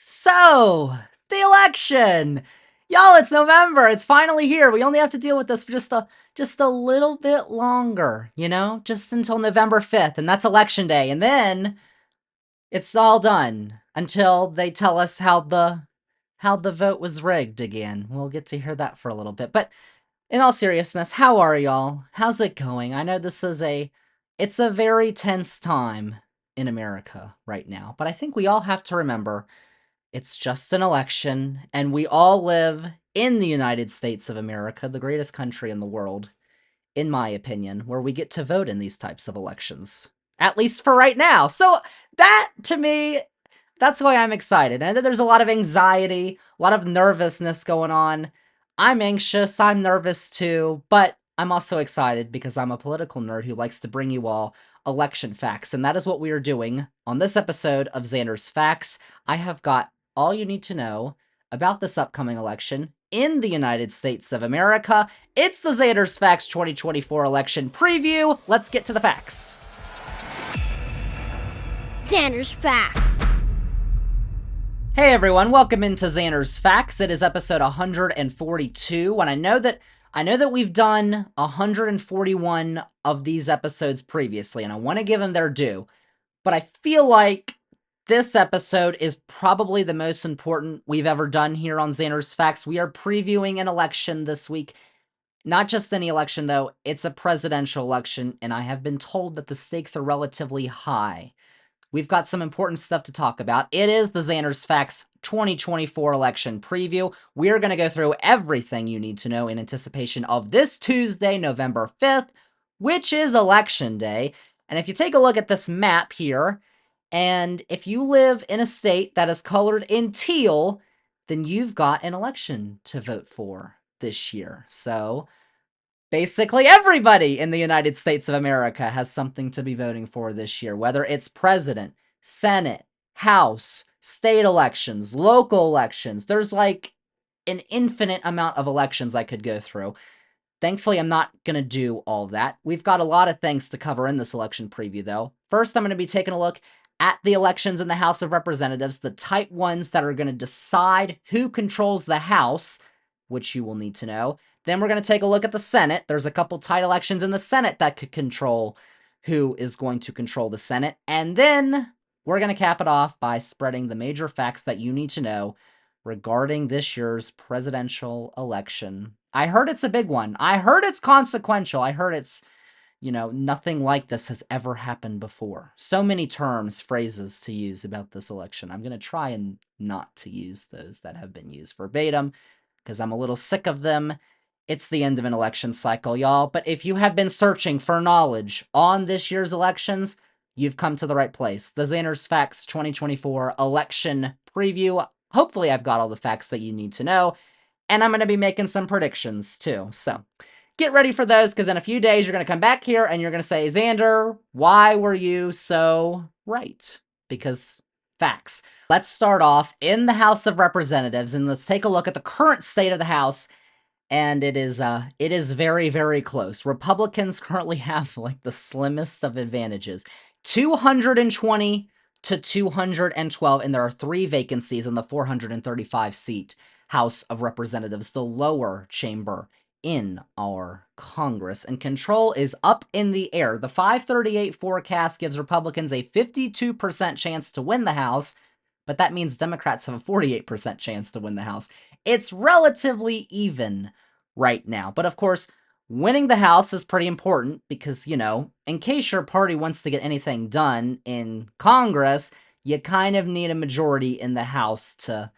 So, the election! Y'all, it's November. It's finally here. We only have to deal with this for just a little bit longer, Just until November 5th, and that's election day. And then it's all done until they tell us how the vote was rigged again. We'll get to hear that for a little bit. But in all seriousness, how are y'all? How's it going? I know it's a very tense time in America right now, but I think we all have to remember it's just an election, and we all live in the United States of America, the greatest country in the world, in my opinion, where we get to vote in these types of elections. At least for right now. So that, to me, that's why I'm excited. And there's a lot of anxiety, a lot of nervousness going on. I'm anxious, I'm nervous too, but I'm also excited because I'm a political nerd who likes to bring you all election facts. And that is what we are doing on this episode of Zander's Facts. I have got all you need to know about this upcoming election in the United States of America. It's the Zander's Facts 2024 election preview. Let's get to the facts. Zander's Facts. Hey everyone, welcome into Zander's Facts. It is episode 142, and I know that we've done 141 of these episodes previously, and I want to give them their due. But I feel like this episode is probably the most important we've ever done here on Zander's Facts. We are previewing an election this week. Not just any election, though. It's a presidential election, and I have been told that the stakes are relatively high. We've got some important stuff to talk about. It is the Zander's Facts 2024 election preview. We're going to go through everything you need to know in anticipation of this Tuesday, November 5th, which is Election Day. And if you take a look at this map here, and if you live in a state that is colored in teal, then you've got an election to vote for this year. So basically everybody in the United States of America has something to be voting for this year, whether it's president, Senate, House, state elections, local elections. There's like an infinite amount of elections I could go through. Thankfully, I'm not going to do all that. We've got a lot of things to cover in this election preview, though. First, I'm going to be taking a look at the elections in the House of Representatives, the type ones that are going to decide who controls the House, which you will need to know. Then we're going to take a look at the Senate. There's a couple tight elections in the Senate that could control who is going to control the Senate. And then we're going to cap it off by spreading the major facts that you need to know regarding this year's presidential election. I heard it's a big one. I heard it's consequential. I heard it's, nothing like this has ever happened before. So many terms, phrases to use about this election. I'm going to try and not to use those that have been used verbatim because I'm a little sick of them. It's the end of an election cycle, y'all. But if you have been searching for knowledge on this year's elections, you've come to the right place. The Zander's Facts 2024 election preview. Hopefully I've got all the facts that you need to know, and I'm going to be making some predictions too. So get ready for those, because in a few days you're going to come back here and you're going to say, Zander, why were you so right? Because facts. Let's start off in the House of Representatives, and let's take a look at the current state of the House. And it is very, very close. Republicans currently have like the slimmest of advantages. 220 to 212, and there are 3 vacancies in the 435-seat House of Representatives, the lower chamber in our Congress. And control is up in the air. The 538 forecast gives Republicans a 52% chance to win the House, but that means Democrats have a 48% chance to win the House. It's relatively even right now. But of course, winning the House is pretty important because, in case your party wants to get anything done in Congress, you kind of need a majority in the House to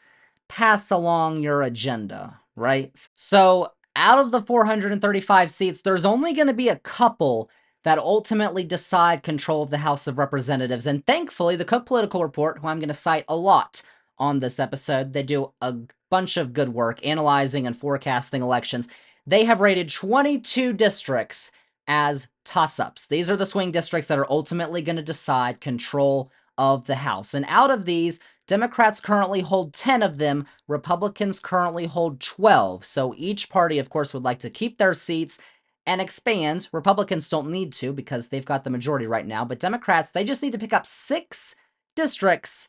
pass along your agenda, right? So out of the 435 seats, there's only going to be a couple that ultimately decide control of the House of Representatives. And thankfully, the Cook Political Report, who I'm going to cite a lot on this episode, they do a bunch of good work analyzing and forecasting elections. They have rated 22 districts as toss-ups. These are the swing districts that are ultimately going to decide control of the House. And out of these, Democrats currently hold 10 of them. Republicans currently hold 12. So each party, of course, would like to keep their seats and expand. Republicans don't need to because they've got the majority right now. But Democrats, they just need to pick up 6 districts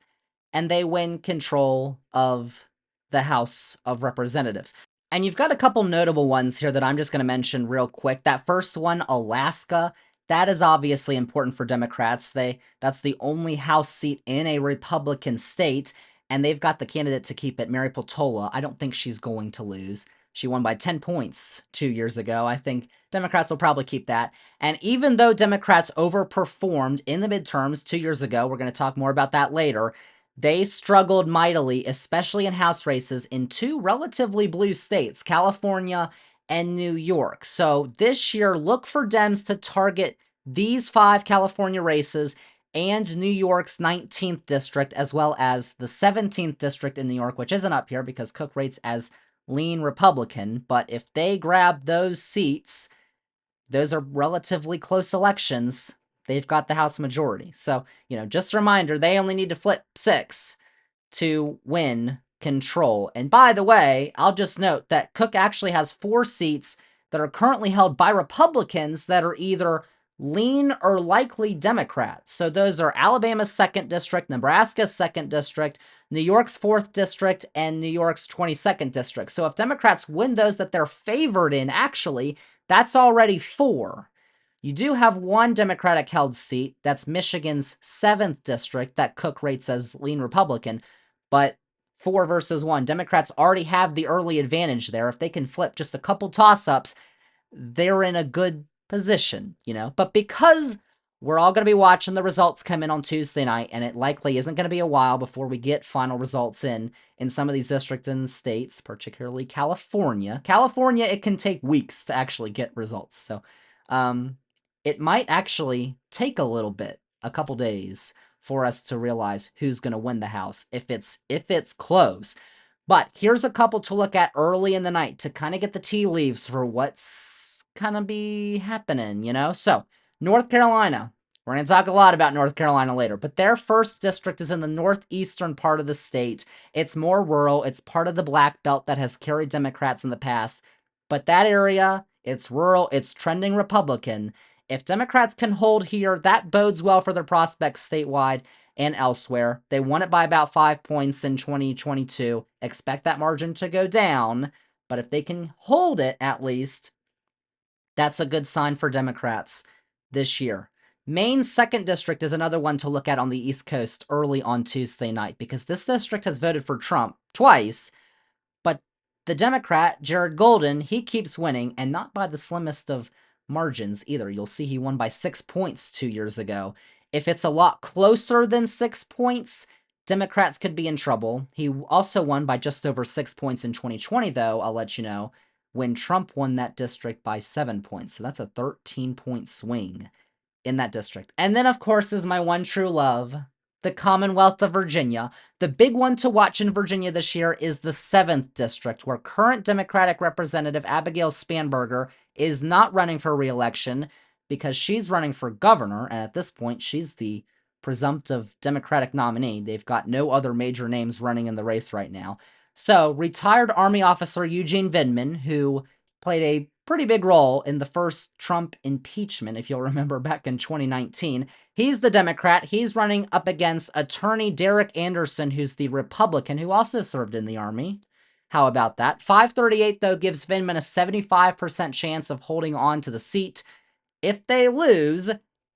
and they win control of the House of Representatives. And you've got a couple notable ones here that I'm just going to mention real quick. That first one, Alaska, that is obviously important for Democrats. That's the only House seat in a Republican state, and they've got the candidate to keep it, Mary Peltola. I don't think she's going to lose. She won by 10 points 2 years ago. I think Democrats will probably keep that. And even though Democrats overperformed in the midterms 2 years ago, we're going to talk more about that later, they struggled mightily, especially in House races in two relatively blue states, California and New York. So this year, look for Dems to target these 5 California races and New York's 19th district, as well as the 17th district in New York, which isn't up here because Cook rates as lean Republican. But if they grab those seats, those are relatively close elections. They've got the House majority. So, just a reminder, they only need to flip 6 to win control. And by the way, I'll just note that Cook actually has 4 seats that are currently held by Republicans that are either lean or likely Democrats. So those are Alabama's 2nd district, Nebraska's 2nd district, New York's 4th district, and New York's 22nd district. So if Democrats win those that they're favored in, actually, that's already 4. You do have one Democratic held seat, that's Michigan's 7th district, that Cook rates as lean Republican, but 4 versus 1. Democrats already have the early advantage there. If they can flip just a couple toss-ups, they're in a good position, But because we're all going to be watching the results come in on Tuesday night, and it likely isn't going to be a while before we get final results in some of these districts and states, particularly California. California, it can take weeks to actually get results. So it might actually take a little bit, a couple days, for us to realize who's going to win the House if it's close. But here's a couple to look at early in the night to kind of get the tea leaves for what's going to be happening, So, North Carolina. We're going to talk a lot about North Carolina later, but their 1st district is in the northeastern part of the state. It's more rural. It's part of the Black Belt that has carried Democrats in the past. But that area, it's rural, it's trending Republican. If Democrats can hold here, that bodes well for their prospects statewide and elsewhere. They won it by about 5 points in 2022. Expect that margin to go down, but if they can hold it at least, that's a good sign for Democrats this year. Maine's 2nd district is another one to look at on the East Coast early on Tuesday night because this district has voted for Trump twice, but the Democrat, Jared Golden, he keeps winning, and not by the slimmest of margins either. You'll see he won by 6 points 2 years ago. If it's a lot closer than 6 points, Democrats could be in trouble. He also won by just over 6 points in 2020, though, I'll let you know, when Trump won that district by 7 points. So that's a 13-point swing in that district. And then, of course, is my one true love, the Commonwealth of Virginia. The big one to watch in Virginia this year is the 7th district, where current Democratic Representative Abigail Spanberger is not running for re-election because she's running for governor, and at this point, she's the presumptive Democratic nominee. They've got no other major names running in the race right now. So, retired Army officer Eugene Vindman, who played a pretty big role in the first Trump impeachment, if you'll remember back in 2019. He's the Democrat. He's running up against attorney Derek Anderson, who's the Republican, who also served in the Army. How about that? 538, though, gives Vindman a 75% chance of holding on to the seat. If they lose,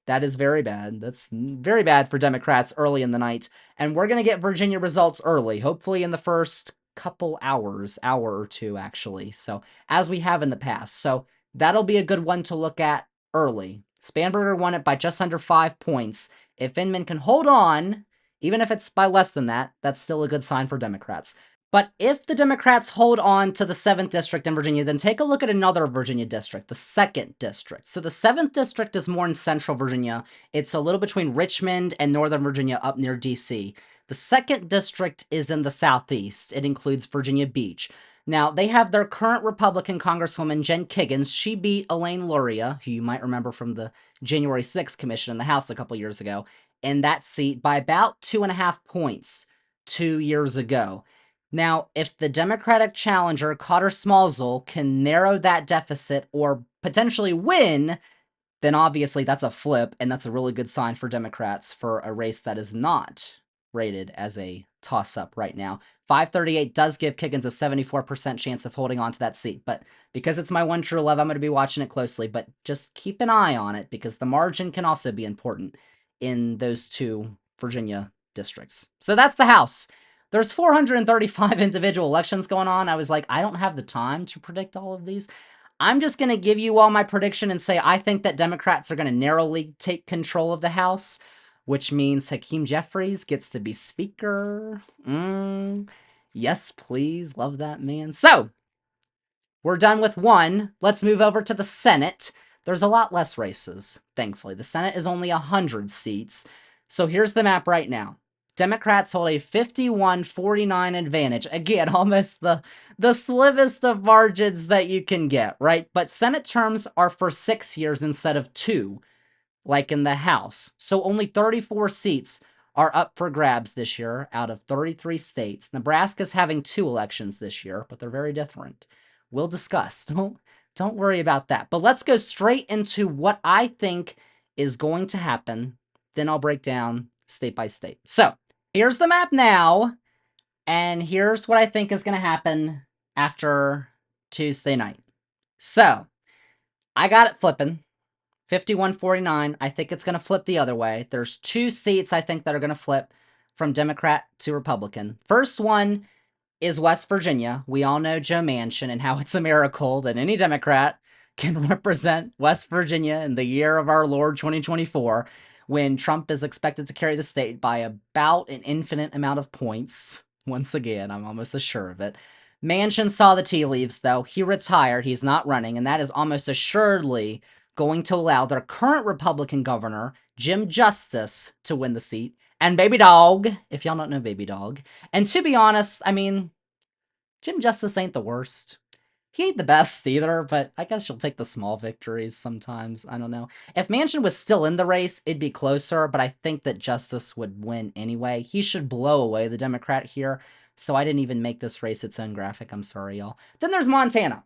that is very bad. That's very bad for Democrats early in the night. And we're going to get Virginia results early, hopefully in the first couple hours, hour or two, actually. So, as we have in the past. So, that'll be a good one to look at early. Spanberger won it by just under 5 points. If Vindman can hold on, even if it's by less than that, that's still a good sign for Democrats. But if the Democrats hold on to the 7th district in Virginia, then take a look at another Virginia district, the 2nd district. So the 7th district is more in central Virginia. It's a little between Richmond and northern Virginia up near D.C. The 2nd district is in the southeast. It includes Virginia Beach. Now, they have their current Republican Congresswoman, Jen Kiggans. She beat Elaine Luria, who you might remember from the January 6th commission in the House a couple years ago, in that seat by about 2.5 points 2 years ago. Now, if the Democratic challenger, Cotter Smallsville, can narrow that deficit or potentially win, then obviously that's a flip, and that's a really good sign for Democrats for a race that is not rated as a toss-up right now. 538 does give Kiggins a 74% chance of holding on to that seat, but because it's my one true love, I'm going to be watching it closely, but just keep an eye on it because the margin can also be important in those two Virginia districts. So that's the House. There's 435 individual elections going on. I was like, I don't have the time to predict all of these. I'm just going to give you all my prediction and say I think that Democrats are going to narrowly take control of the House, which means Hakeem Jeffries gets to be Speaker. Yes, please. Love that man. So, we're done with one. Let's move over to the Senate. There's a lot less races, thankfully. The Senate is only 100 seats. So here's the map right now. Democrats hold a 51-49 advantage. Again, almost the slimmest of margins that you can get, right? But Senate terms are for 6 years instead of 2, like in the House. So only 34 seats are up for grabs this year out of 33 states. Nebraska's having 2 elections this year, but they're very different. We'll discuss. Don't worry about that. But let's go straight into what I think is going to happen. Then I'll break down state by state. So, here's the map now, and here's what I think is going to happen after Tuesday night. So, I got it flipping. 51-49. I think it's going to flip the other way. There's 2 seats I think that are going to flip from Democrat to Republican. First one is West Virginia. We all know Joe Manchin and how it's a miracle that any Democrat can represent West Virginia in the year of our Lord 2024 when Trump is expected to carry the state by about an infinite amount of points. Once again, I'm almost sure of it. Manchin saw the tea leaves, though. He retired. He's not running, and that is almost assuredly going to allow their current Republican governor, Jim Justice, to win the seat. And Baby Dog, if y'all don't know Baby Dog. And to be honest, I mean, Jim Justice ain't the worst. He ain't the best either, but I guess you'll take the small victories sometimes. I don't know. If Manchin was still in the race, it'd be closer, but I think that Justice would win anyway. He should blow away the Democrat here, so I didn't even make this race its own graphic. I'm sorry, y'all. Then there's Montana.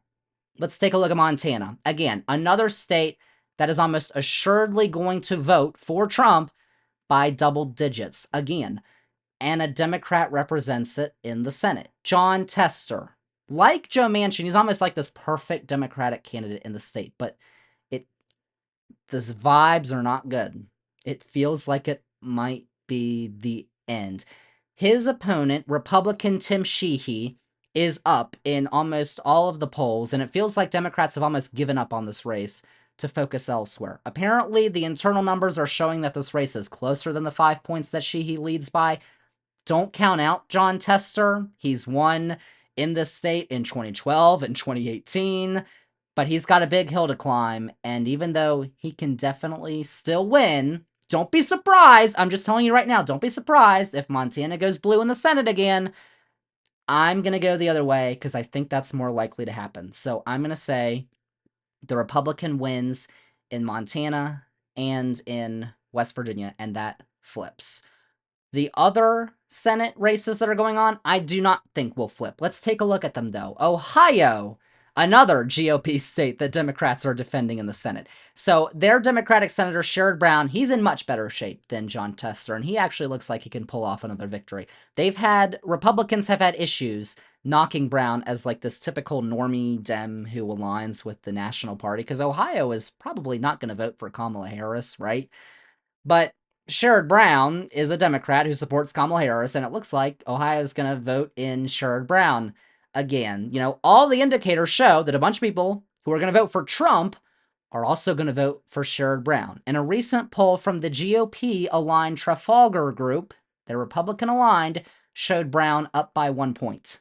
Let's take a look at Montana. Again, another state that is almost assuredly going to vote for Trump by double digits. Again, and a Democrat represents it in the Senate. Jon Tester. Like Joe Manchin, he's almost like this perfect Democratic candidate in the state, but these vibes are not good. It feels like it might be the end. His opponent, Republican Tim Sheehy, is up in almost all of the polls, and it feels like Democrats have almost given up on this race to focus elsewhere. Apparently, the internal numbers are showing that this race is closer than the 5 points that Sheehy leads by. Don't count out Jon Tester. He's won in this state in 2012 and 2018, but he's got a big hill to climb, and even though he can definitely still win, don't be surprised. I'm just telling you right now, don't be surprised if Montana goes blue in the Senate again. I'm going to go the other way because I think that's more likely to happen. So I'm going to say the Republican wins in Montana and in West Virginia, and that flips. The other Senate races that are going on, I do not think will flip. Let's take a look at them, though. Ohio, another GOP state that Democrats are defending in the Senate. So their Democratic Senator, Sherrod Brown, he's in much better shape than Jon Tester, and he actually looks like he can pull off another victory. Republicans have had issues knocking Brown as like this typical normie Dem who aligns with the National Party, because Ohio is probably not going to vote for Kamala Harris, right? But Sherrod Brown is a Democrat who supports Kamala Harris, and it looks like Ohio's going to vote in Sherrod Brown again. You know, all the indicators show that a bunch of people who are going to vote for Trump are also going to vote for Sherrod Brown. In a recent poll from the GOP-aligned Trafalgar Group, they're Republican-aligned, showed Brown up by 1 point.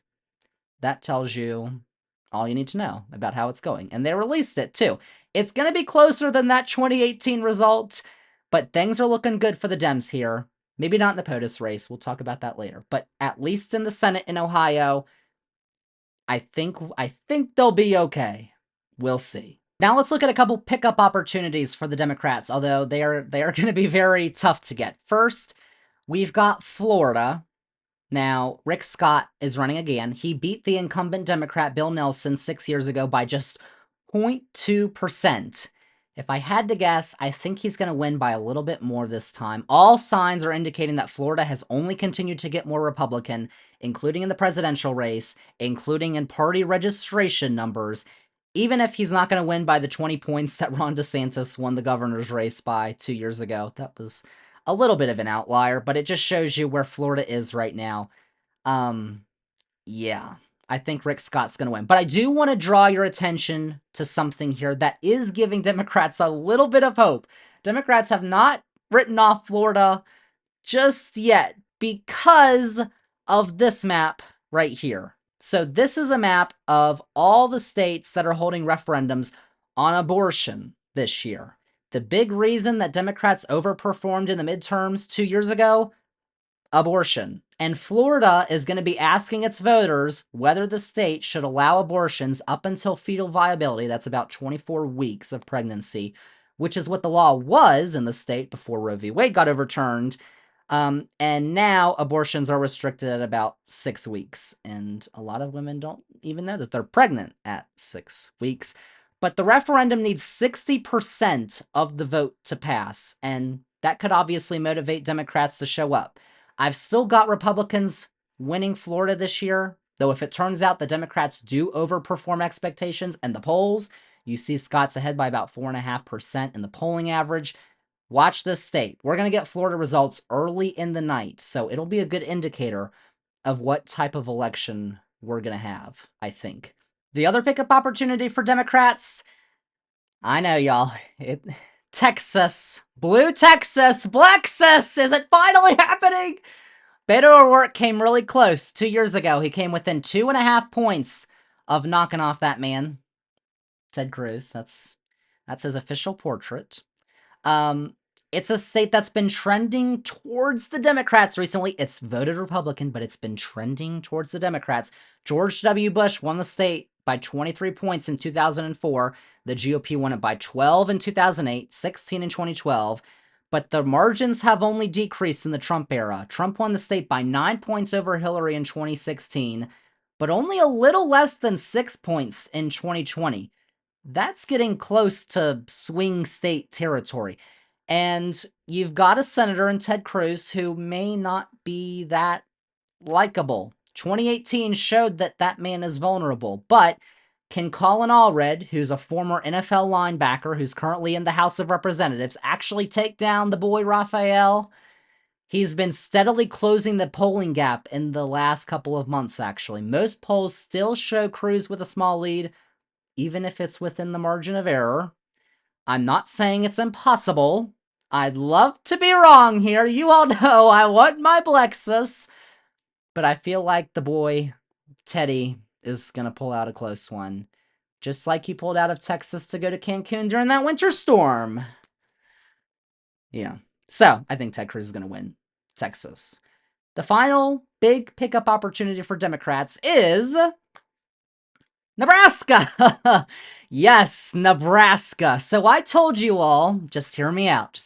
That tells you all you need to know about how it's going. And they released it, too. It's going to be closer than that 2018 result, but things are looking good for the Dems here. Maybe not in the POTUS race. We'll talk about that later. But at least in the Senate in Ohio, I think they'll be okay. We'll see. Now let's look at a couple pickup opportunities for the Democrats, although they are going to be very tough to get. First, we've got Florida. Now, Rick Scott is running again. He beat the incumbent Democrat Bill Nelson 6 years ago by just 0.2%. If I had to guess, I think he's going to win by a little bit more this time. All signs are indicating that Florida has only continued to get more Republican, including in the presidential race, including in party registration numbers, even if he's not going to win by the 20 points that Ron DeSantis won the governor's race by 2 years ago. That was a little bit of an outlier, but it just shows you where Florida is right now. Yeah, I think Rick Scott's going to win. But I do want to draw your attention to something here that is giving Democrats a little bit of hope. Democrats have not written off Florida just yet because of this map right here. So this is a map of all the states that are holding referendums on abortion this year. The big reason that Democrats overperformed in the midterms 2 years ago, abortion. And Florida is going to be asking its voters whether the state should allow abortions up until fetal viability. That's about 24 weeks of pregnancy, which is what the law was in the state before Roe v. Wade got overturned. And now abortions are restricted at about 6 weeks. And a lot of women don't even know that they're pregnant at 6 weeks. But the referendum needs 60% of the vote to pass. And that could obviously motivate Democrats to show up. I've still got Republicans winning Florida this year, though if it turns out the Democrats do overperform expectations and the polls, you see Scott's ahead by about 4.5% in the polling average. Watch this state. We're going to get Florida results early in the night, so it'll be a good indicator of what type of election we're going to have, I think. The other pickup opportunity for Democrats, I know, y'all, Texas, blue Texas, Blexus, is it finally happening? Beto O'Rourke came really close 2 years ago. He came within 2.5 points of knocking off that man, Ted Cruz. That's his official portrait. It's a state that's been trending towards the Democrats recently. It's voted Republican, but it's been trending towards the Democrats. George W. Bush won the state by 23 points in 2004. The GOP won it by 12 in 2008, 16 in 2012. But the margins have only decreased in the Trump era. Trump won the state by 9 points over Hillary in 2016, but only a little less than 6 points in 2020. That's getting close to swing state territory. And you've got a senator in Ted Cruz who may not be that likable. 2018 showed that that man is vulnerable, but can Colin Allred, who's a former NFL linebacker who's currently in the House of Representatives, actually take down the boy Raphael? He's been steadily closing the polling gap in the last couple of months, actually. Most polls still show Cruz with a small lead, even if it's within the margin of error. I'm not saying it's impossible. I'd love to be wrong here. You all know I want my Blexus. But I feel like the boy, Teddy, is going to pull out a close one. Just like he pulled out of Texas to go to Cancun during that winter storm. Yeah. So, I think Ted Cruz is going to win Texas. The final big pickup opportunity for Democrats is Nebraska. Yes, Nebraska. So I told you all, just hear me out.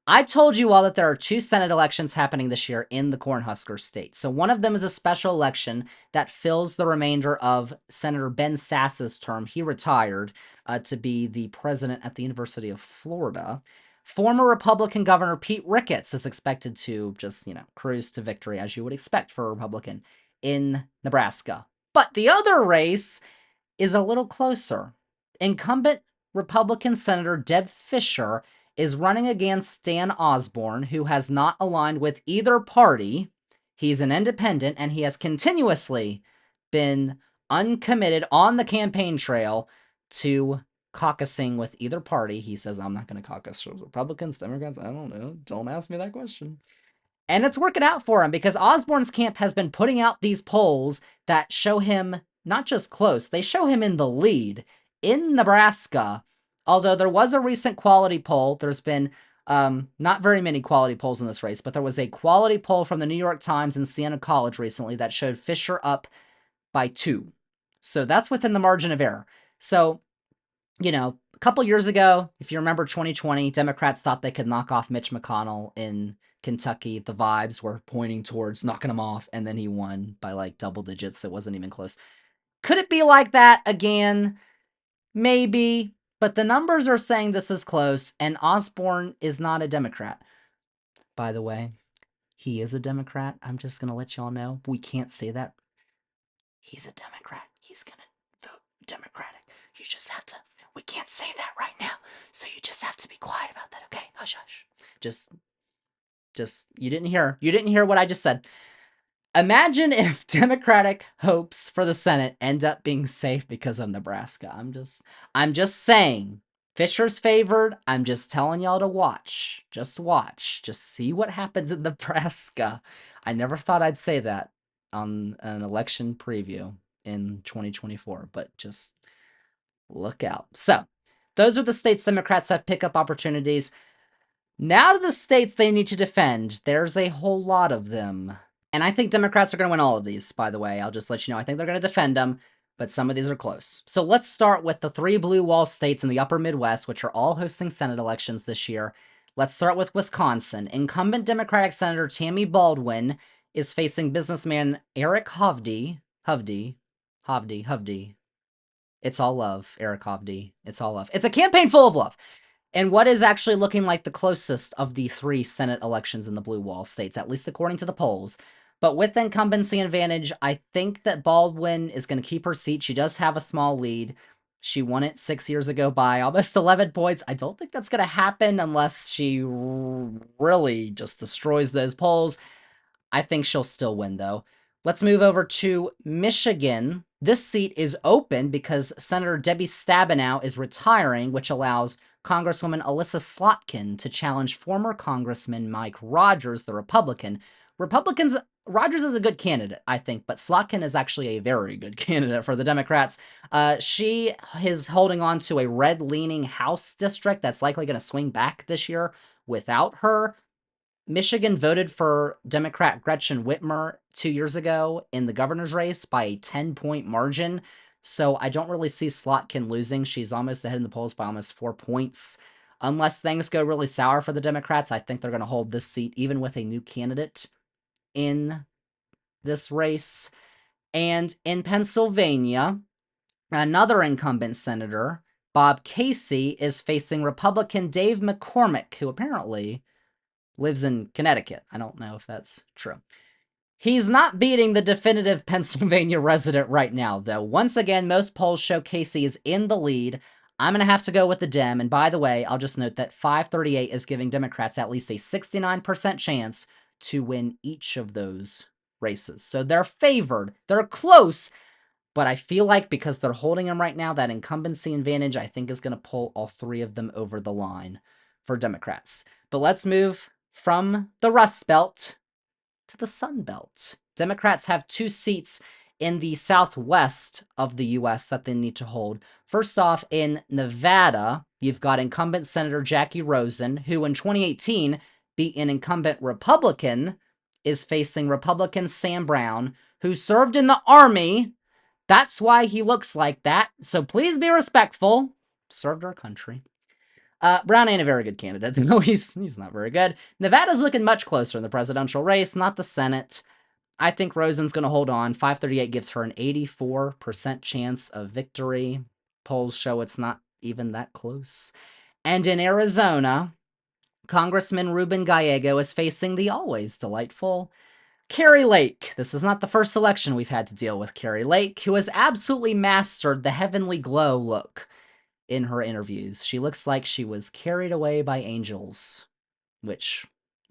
I told you all that there are 2 Senate elections happening this year in the Cornhusker state. So one of them is a special election that fills the remainder of Senator Ben Sasse's term. He retired to be the president at the University of Florida. Former Republican Governor Pete Ricketts is expected to just, cruise to victory, as you would expect for a Republican, in Nebraska. But the other race is a little closer. Incumbent Republican Senator Deb Fischer is running against Dan Osborne, who has not aligned with either party. He's an independent, and he has continuously been uncommitted on the campaign trail to caucusing with either party. He says, I'm not going to caucus with Republicans, Democrats, I don't know. Don't ask me that question. And it's working out for him because Osborne's camp has been putting out these polls that show him not just close, they show him in the lead in Nebraska. Although there was a recent quality poll, there's been not very many quality polls in this race, but there was a quality poll from the New York Times and Siena College recently that showed Fisher up by 2. So that's within the margin of error. So, a couple years ago, if you remember 2020, Democrats thought they could knock off Mitch McConnell in Kentucky. The vibes were pointing towards knocking him off, and then he won by like double digits. It wasn't even close. Could it be like that again? Maybe. But the numbers are saying this is close, and Osborne is not a Democrat. By the way, he is a Democrat. I'm just going to let y'all know. We can't say that. He's a Democrat. He's going to vote Democratic. You just have to. We can't say that right now. So you just have to be quiet about that, okay? Hush, hush. Just you didn't hear what I just said. Imagine if Democratic hopes for the Senate end up being safe because of Nebraska. I'm just saying. Fisher's favored. I'm just telling y'all to watch. Just watch. Just see what happens in Nebraska. I never thought I'd say that on an election preview in 2024, but just look out. So, those are the states Democrats have pickup opportunities. Now to the states they need to defend. There's a whole lot of them. And I think Democrats are going to win all of these, by the way. I'll just let you know. I think they're going to defend them, but some of these are close. So let's start with the 3 blue wall states in the upper Midwest, which are all hosting Senate elections this year. Let's start with Wisconsin. Incumbent Democratic Senator Tammy Baldwin is facing businessman Eric Hovde. Hovde. It's all love, Eric Hovde. It's all love. It's a campaign full of love. And what is actually looking like the closest of the 3 Senate elections in the blue wall states, at least according to the polls. But with incumbency advantage, I think that Baldwin is going to keep her seat. She does have a small lead. She won it 6 years ago by almost 11 points. I don't think that's going to happen unless she really just destroys those polls. I think she'll still win, though. Let's move over to Michigan. This seat is open because Senator Debbie Stabenow is retiring, which allows Congresswoman Alyssa Slotkin to challenge former Congressman Mike Rogers, the Republican. Rogers is a good candidate, I think, but Slotkin is actually a very good candidate for the Democrats. She is holding on to a red-leaning House district that's likely going to swing back this year without her. Michigan voted for Democrat Gretchen Whitmer 2 years ago in the governor's race by a 10-point margin, so I don't really see Slotkin losing. She's almost ahead in the polls by almost 4 points. Unless things go really sour for the Democrats, I think they're going to hold this seat even with a new candidate in this race. And in Pennsylvania, another incumbent senator, Bob Casey, is facing Republican Dave McCormick, who apparently lives in Connecticut. I don't know if that's true. He's not beating the definitive Pennsylvania resident right now, though. Once again, most polls show Casey is in the lead. I'm going to have to go with the Dem. And by the way, I'll just note that 538 is giving Democrats at least a 69% chance to win each of those races. So they're favored. They're close. But I feel like because they're holding them right now, that incumbency advantage, I think, is going to pull all 3 of them over the line for Democrats. But let's move from the Rust Belt to the Sun Belt. Democrats have 2 seats in the southwest of the U.S. that they need to hold. First off, in Nevada, you've got incumbent Senator Jackie Rosen, who in 2018 beat an incumbent Republican, is facing Republican Sam Brown, who served in the Army. That's why he looks like that. So please be respectful. Served our country. Brown ain't a very good candidate. No, he's not very good. Nevada's looking much closer in the presidential race, not the Senate. I think Rosen's going to hold on. 538 gives her an 84% chance of victory. Polls show it's not even that close. And in Arizona, Congressman Ruben Gallego is facing the always delightful Kari Lake. This is not the first election we've had to deal with Kari Lake, who has absolutely mastered the heavenly glow look in her interviews. She looks like she was carried away by angels, which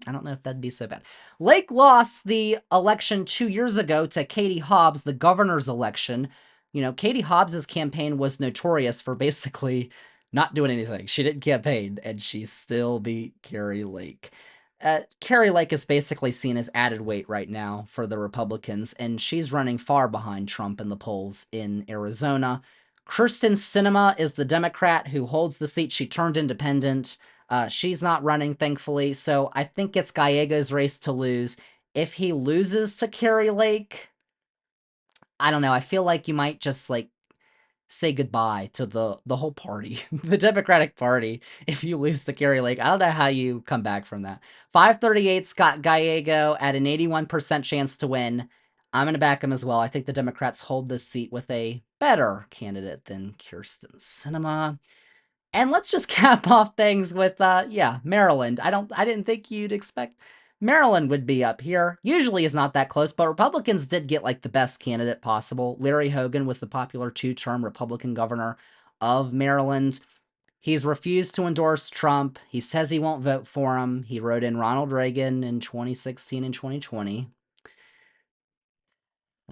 I don't know if that'd be so bad. Lake lost the election 2 years ago to Katie Hobbs, the governor's election. You know, Katie Hobbs's campaign was notorious for basically not doing anything. She didn't campaign, and she still beat Kari Lake. Kari Lake is basically seen as added weight right now for the Republicans, and she's running far behind Trump in the polls in Arizona. Kirsten Sinema is the Democrat who holds the seat. She turned independent. She's not running, thankfully, so I think it's Gallego's race to lose. If he loses to Kari Lake, I don't know. I feel like you might just, say goodbye to the whole party, the Democratic Party, if you lose to Kari Lake. I don't know how you come back from that. 538's got Gallego at an 81% chance to win. I'm going to back him as well. I think the Democrats hold this seat with a better candidate than Kirsten Sinema. And let's just cap off things with yeah, Maryland. I didn't think you'd expect Maryland would be up here. Usually is not that close, but Republicans did get like the best candidate possible. Larry Hogan was the popular two-term Republican governor of Maryland. He's refused to endorse Trump. He says he won't vote for him. He wrote in Ronald Reagan in 2016 and 2020.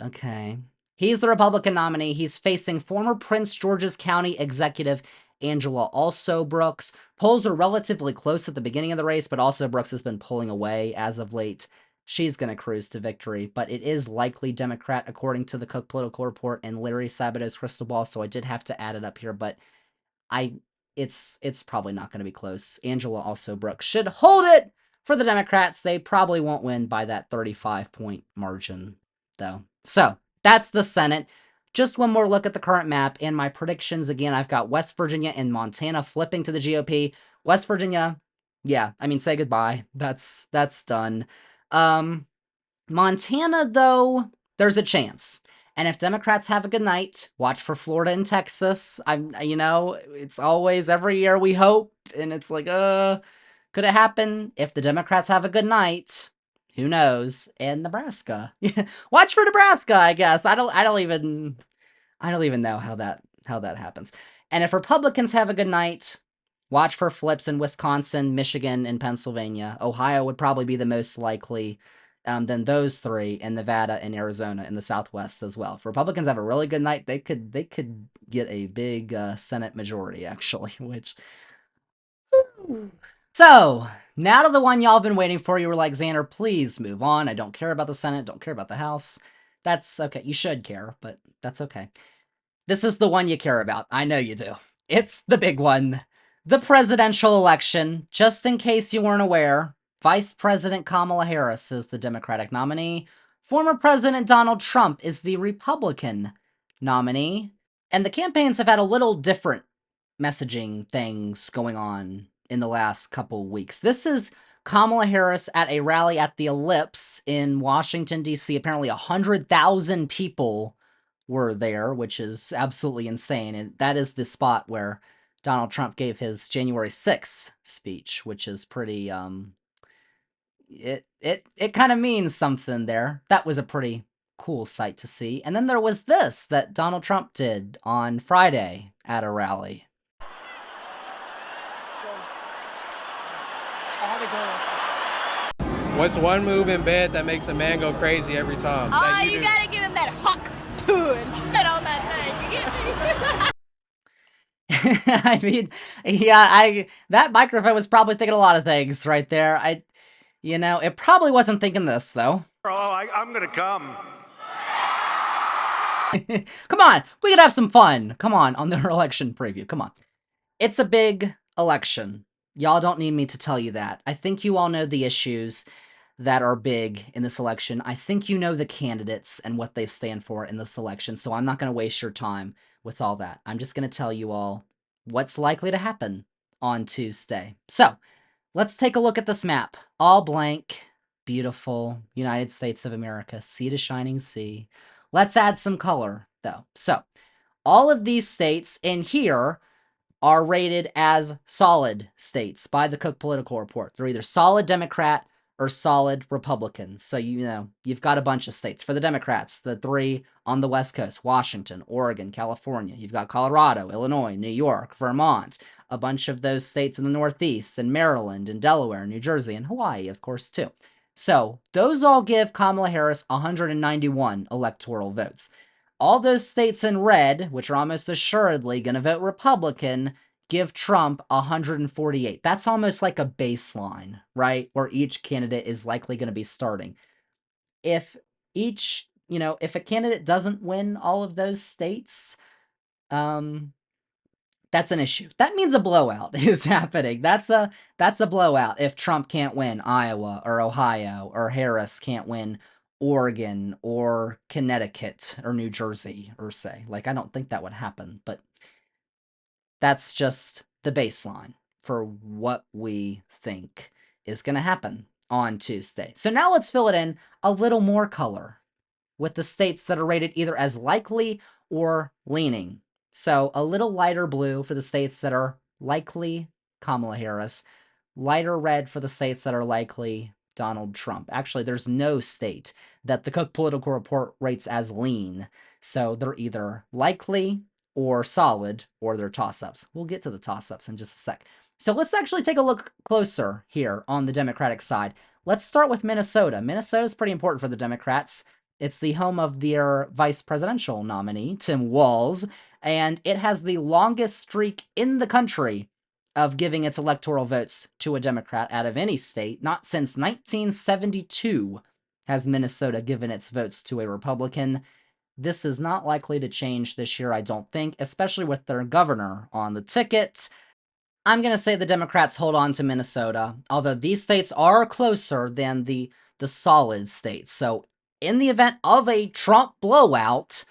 Okay. He's the Republican nominee. He's facing former Prince George's County executive Angela Also Brooks. Polls are relatively close at the beginning of the race, but Also Brooks has been pulling away as of late. She's going to cruise to victory, but it is likely Democrat according to the Cook Political Report and Larry Sabato's crystal ball, so I did have to add it up here, but I it's probably not going to be close. Angela Also Brooks should hold it for the Democrats. They probably won't win by that 35-point margin, though. So that's the Senate. Just one more look at the current map and my predictions. Again, I've got West Virginia and Montana flipping to the GOP. West Virginia, yeah, I mean, say goodbye. That's done. Montana, though, there's a chance. And if Democrats have a good night, watch for Florida and Texas. It's always every year we hope, and it's like, could it happen? If the Democrats have a good night, who knows? And Nebraska. Watch for Nebraska, I guess. I don't even know how that happens. And if Republicans have a good night, watch for flips in Wisconsin, Michigan, and Pennsylvania. Ohio would probably be the most likely. Then those three, and Nevada and Arizona in the Southwest as well. If Republicans have a really good night, they could get a big Senate majority actually. Which, so now to the one y'all been waiting for. You were like, Xander, please move on. I don't care about the Senate. Don't care about the House. That's okay. You should care, but that's okay. This is the one you care about. I know you do. It's the big one. The presidential election. Just in case you weren't aware, Vice President Kamala Harris is the Democratic nominee. Former President Donald Trump is the Republican nominee. And the campaigns have had a little different messaging things going on in the last couple weeks. This is Kamala Harris at a rally at the Ellipse in Washington, D.C. Apparently 100,000 people were there, which is absolutely insane. And that is the spot where Donald Trump gave his January 6th speech, which is pretty, it kind of means something there. That was a pretty cool sight to see. And then there was this that Donald Trump did on Friday at a rally. What's one move in bed that makes a man go crazy every time? Oh, you gotta give him that hawk too and spit on that thing. You get me? I mean, yeah, that microphone was probably thinking a lot of things right there. It probably wasn't thinking this though. Oh, I'm gonna come. Come on, we could have some fun. Come on the election preview. Come on. It's a big election. Y'all don't need me to tell you that. I think you all know the issues that are big in this election. I think you know the candidates and what they stand for in this election, so I'm not going to waste your time with all that. I'm just going to tell you all what's likely to happen on Tuesday. So, let's take a look at this map. All blank, beautiful, United States of America, sea to shining sea. Let's add some color, though. So, all of these states in here are rated as solid states by the Cook Political Report. They're either solid Democrat or solid Republican. So, you've got a bunch of states. For the Democrats, the three on the West Coast, Washington, Oregon, California. You've got Colorado, Illinois, New York, Vermont, a bunch of those states in the Northeast, and Maryland, and Delaware, New Jersey, and Hawaii, of course, too. So, those all give Kamala Harris 191 electoral votes. All those states in red, which are almost assuredly going to vote Republican, give Trump 148. That's almost like a baseline, right? Where each candidate is likely going to be starting. If if a candidate doesn't win all of those states, that's an issue. That means a blowout is happening. That's a blowout if Trump can't win Iowa or Ohio, or Harris can't win Oregon or Connecticut or New Jersey, or say. Like, I don't think that would happen, but that's just the baseline for what we think is going to happen on Tuesday. So now let's fill it in a little more color with the states that are rated either as likely or leaning. So a little lighter blue for the states that are likely Kamala Harris. Lighter red for the states that are likely Donald Trump. Actually, there's no state that the Cook Political Report rates as lean. So they're either likely or solid, or they're toss-ups. We'll get to the toss-ups in just a sec. So let's actually take a look closer here on the Democratic side. Let's start with Minnesota. Minnesota is pretty important for the Democrats. It's the home of their vice presidential nominee, Tim Walz, and it has the longest streak in the country of giving its electoral votes to a Democrat out of any state. Not since 1972 has Minnesota given its votes to a Republican. This is not likely to change this year, I don't think, especially with their governor on the ticket. I'm going to say the Democrats hold on to Minnesota, although these states are closer than the solid states. So in the event of a Trump blowout,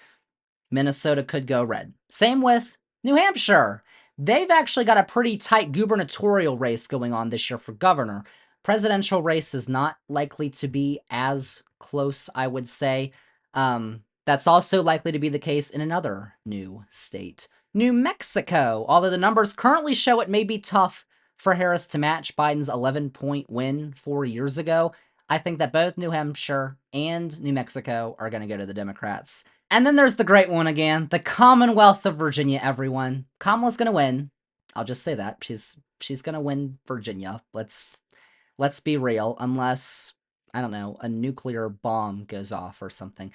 Minnesota could go red. Same with New Hampshire. They've actually got a pretty tight gubernatorial race going on this year for governor. Presidential race is not likely to be as close, I would say. That's also likely to be the case in another new state. New Mexico. Although the numbers currently show it may be tough for Harris to match Biden's 11-point win 4 years ago, I think that both New Hampshire and New Mexico are going to go to the Democrats. And then there's the great one again, the Commonwealth of Virginia, everyone. Kamala's going to win. I'll just say that. She's going to win Virginia. Let's be real, unless, I don't know, a nuclear bomb goes off or something.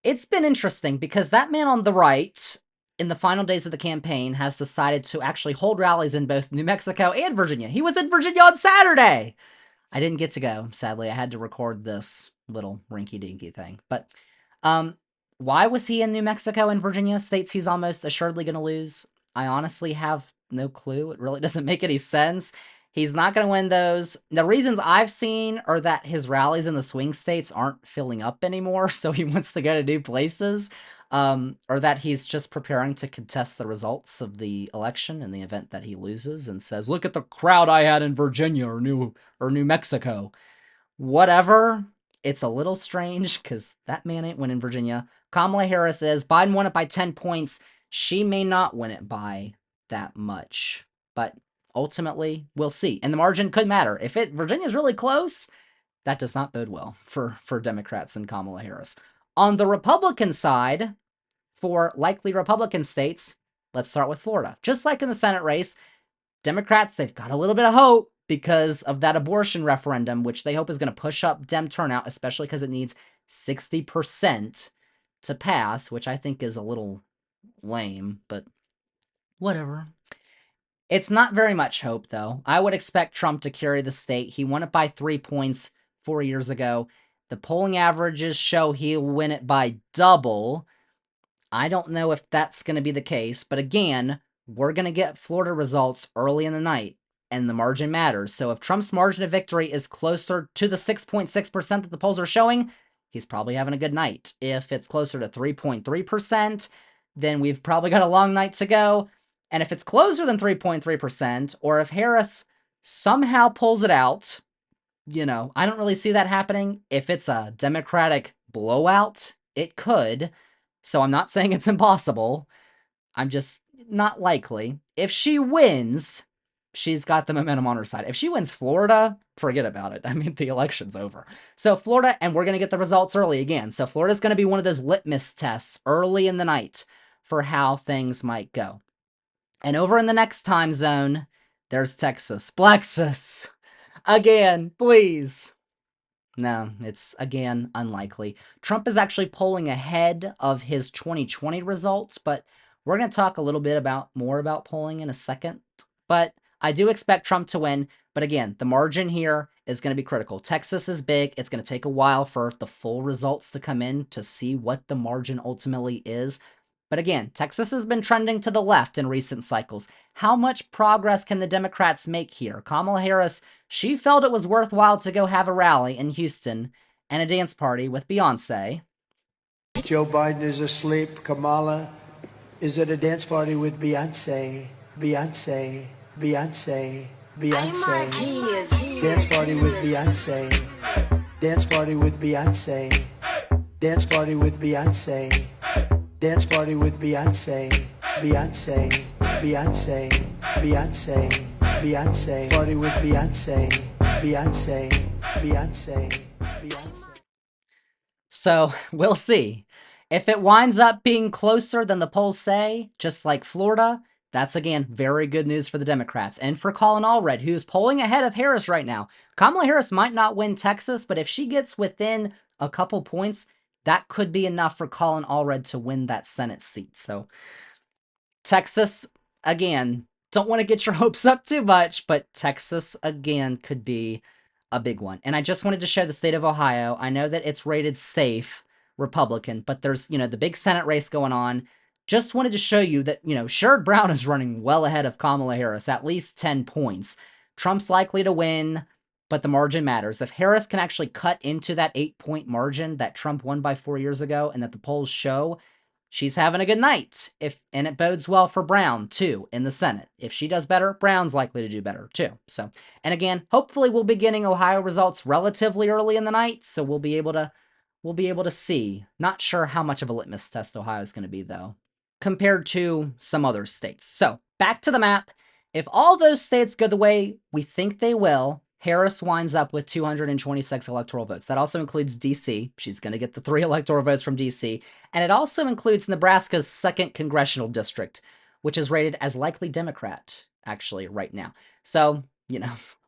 It's been interesting because that man on the right, in the final days of the campaign, has decided to actually hold rallies in both New Mexico and Virginia. He was in Virginia on Saturday. I didn't get to go, sadly. I had to record this little rinky-dinky thing. But why was he in New Mexico and Virginia, states he's almost assuredly going to lose? I honestly have no clue. It really doesn't make any sense. He's not going to win those. The reasons I've seen are that his rallies in the swing states aren't filling up anymore, so he wants to go to new places, or that he's just preparing to contest the results of the election in the event that he loses and says, look at the crowd I had in Virginia or New Mexico. Whatever. It's a little strange because that man ain't winning Virginia. Kamala Harris is. Biden won it by 10 points. She may not win it by that much, but ultimately, we'll see. And the margin could matter. If Virginia's really close, that does not bode well for Democrats and Kamala Harris. On the Republican side, for likely Republican states, let's start with Florida. Just like in the Senate race, Democrats, they've got a little bit of hope because of that abortion referendum, which they hope is going to push up Dem turnout, especially because it needs 60% to pass, which I think is a little lame, but whatever. It's not very much hope, though. I would expect Trump to carry the state. He won it by 3 points 4 years ago. The polling averages show he'll win it by double. I don't know if that's going to be the case, but again, we're going to get Florida results early in the night, and the margin matters. So if Trump's margin of victory is closer to the 6.6% that the polls are showing, he's probably having a good night. If it's closer to 3.3%, then we've probably got a long night to go. And if it's closer than 3.3%, or if Harris somehow pulls it out, I don't really see that happening. If it's a Democratic blowout, it could. So I'm not saying it's impossible. I'm just not likely. If she wins, she's got the momentum on her side. If she wins Florida, forget about it. I mean, the election's over. So Florida, and we're going to get the results early again. So Florida's going to be one of those litmus tests early in the night for how things might go. And over in the next time zone, there's Texas. Blexus. Again, please. No, it's, again, unlikely. Trump is actually polling ahead of his 2020 results, but we're going to talk a little bit more about polling in a second. But I do expect Trump to win. But again, the margin here is going to be critical. Texas is big. It's going to take a while for the full results to come in to see what the margin ultimately is. But again, Texas has been trending to the left in recent cycles. How much progress can the Democrats make here? Kamala Harris, she felt it was worthwhile to go have a rally in Houston and a dance party with Beyonce. Joe Biden is asleep. Kamala is at a dance party with Beyonce. Beyonce. Beyonce. Beyonce. Dance party with Beyonce. Dance party with Beyonce. Dance party with Beyonce. Dance party with Beyonce. Beyonce. Beyonce. Beyonce, Beyonce, party with Beyonce, Beyonce, Beyonce, Beyonce. So we'll see. If it winds up being closer than the polls say, just like Florida, that's again very good news for the Democrats and for Colin Allred, who's polling ahead of Harris right now. Kamala Harris might not win Texas, but if she gets within a couple points, that could be enough for Colin Allred to win that Senate seat. So Texas, again, don't want to get your hopes up too much, but Texas, again, could be a big one. And I just wanted to show the state of Ohio. I know that it's rated safe Republican, but there's, the big Senate race going on. Just wanted to show you that, Sherrod Brown is running well ahead of Kamala Harris, at least 10 points. Trump's likely to win, but the margin matters. If Harris can actually cut into that 8-point margin that Trump won by 4 years ago and that the polls show, she's having a good night. And it bodes well for Brown, too, in the Senate. If she does better, Brown's likely to do better, too. So, and again, hopefully we'll be getting Ohio results relatively early in the night, so we'll be able to see. Not sure how much of a litmus test Ohio's going to be, though, compared to some other states. So, back to the map. If all those states go the way we think they will, Harris winds up with 226 electoral votes. That also includes D.C. She's going to get the 3 electoral votes from D.C. And it also includes Nebraska's 2nd congressional district, which is rated as likely Democrat, actually, right now. So,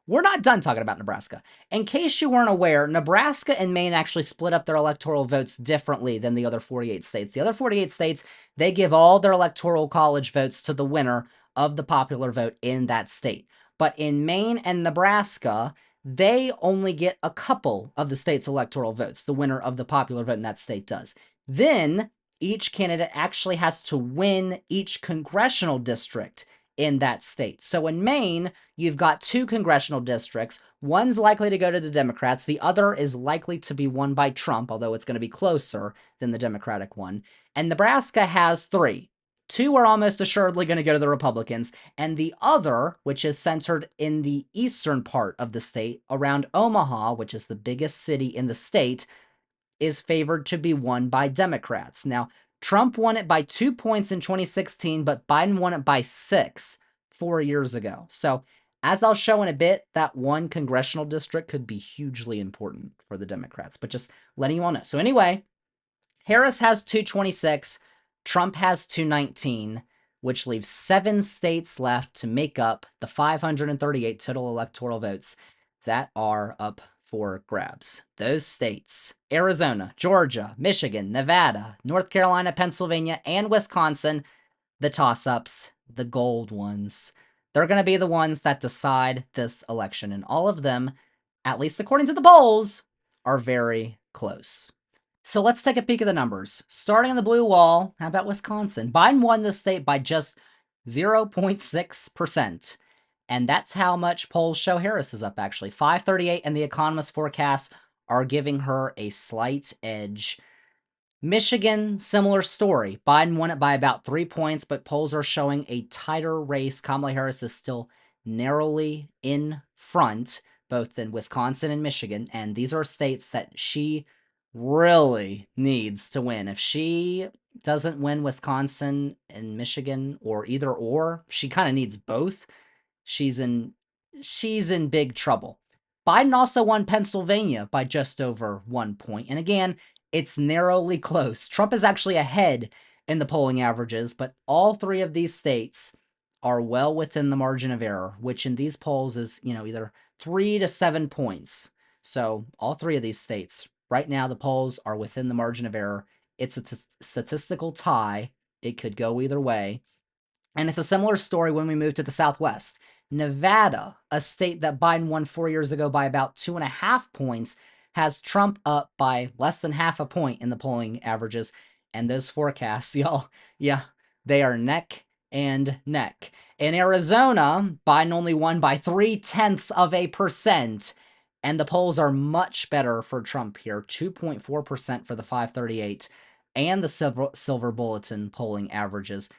we're not done talking about Nebraska. In case you weren't aware, Nebraska and Maine actually split up their electoral votes differently than the other 48 states. The other 48 states, they give all their electoral college votes to the winner of the popular vote in that state. But in Maine and Nebraska, they only get a couple of the state's electoral votes. The winner of the popular vote in that state does. Then each candidate actually has to win each congressional district in that state. So in Maine, you've got 2 congressional districts. One's likely to go to the Democrats. The other is likely to be won by Trump, although it's going to be closer than the Democratic one. And Nebraska has 3. 2 are almost assuredly going to go to the Republicans, and the other, which is centered in the eastern part of the state, around Omaha, which is the biggest city in the state, is favored to be won by Democrats. Now, Trump won it by 2 points in 2016, but Biden won it by 6 4 years ago. So, as I'll show in a bit, that one congressional district could be hugely important for the Democrats, but just letting you all know. So anyway, Harris has 226, Trump has 219, which leaves 7 states left to make up the 538 total electoral votes that are up for grabs. Those states: Arizona, Georgia, Michigan, Nevada, North Carolina, Pennsylvania, and Wisconsin, the toss-ups, the gold ones. They're going to be the ones that decide this election, and all of them, at least according to the polls, are very close. So let's take a peek at the numbers. Starting on the blue wall, how about Wisconsin? Biden won the state by just 0.6%. And that's how much polls show Harris is up, actually. 538, and the Economist forecasts are giving her a slight edge. Michigan, similar story. Biden won it by about 3 points, but polls are showing a tighter race. Kamala Harris is still narrowly in front, both in Wisconsin and Michigan. And these are states that she really needs to win. If she doesn't win Wisconsin and Michigan, or either or, she kind of needs both. She's in big trouble. Biden also won Pennsylvania by just over 1 point. And again, it's narrowly close. Trump is actually ahead in the polling averages, but all 3 of these states are well within the margin of error, which in these polls is, either 3 to 7 points. So all 3 of these states, right now, the polls are within the margin of error. It's a statistical tie. It could go either way. And it's a similar story when we move to the Southwest. Nevada, a state that Biden won 4 years ago by about 2.5 points, has Trump up by less than half a point in the polling averages. And those forecasts, y'all, they are neck and neck. In Arizona, Biden only won by 0.3%. And the polls are much better for Trump here, 2.4% for the 538 and the Silver Bulletin polling averages.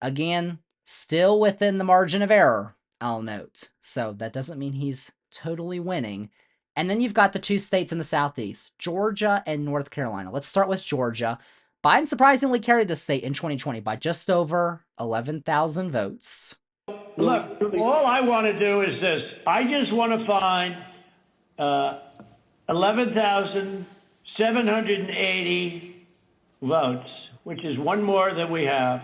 Again, still within the margin of error, I'll note. So that doesn't mean he's totally winning. And then you've got the 2 states in the Southeast, Georgia and North Carolina. Let's start with Georgia. Biden surprisingly carried the state in 2020 by just over 11,000 votes. Look, all I want to do is this. I just want to find 11,780 votes, which is one more than we have.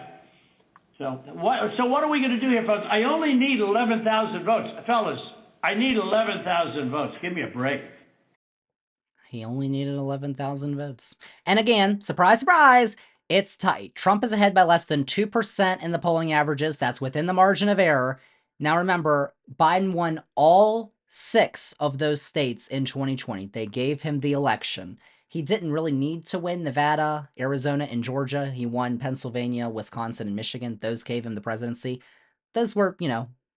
So what are we going to do here, folks? I only need 11,000 votes. Fellas, I need 11,000 votes. Give me a break. He only needed 11,000 votes. And again, surprise, surprise, it's tight. Trump is ahead by less than 2% in the polling averages. That's within the margin of error. Now remember, Biden won all 6 of those states in 2020. They gave him the election. He didn't really need to win Nevada, Arizona, and Georgia. He won Pennsylvania, Wisconsin, and Michigan. Those gave him the presidency. Those were,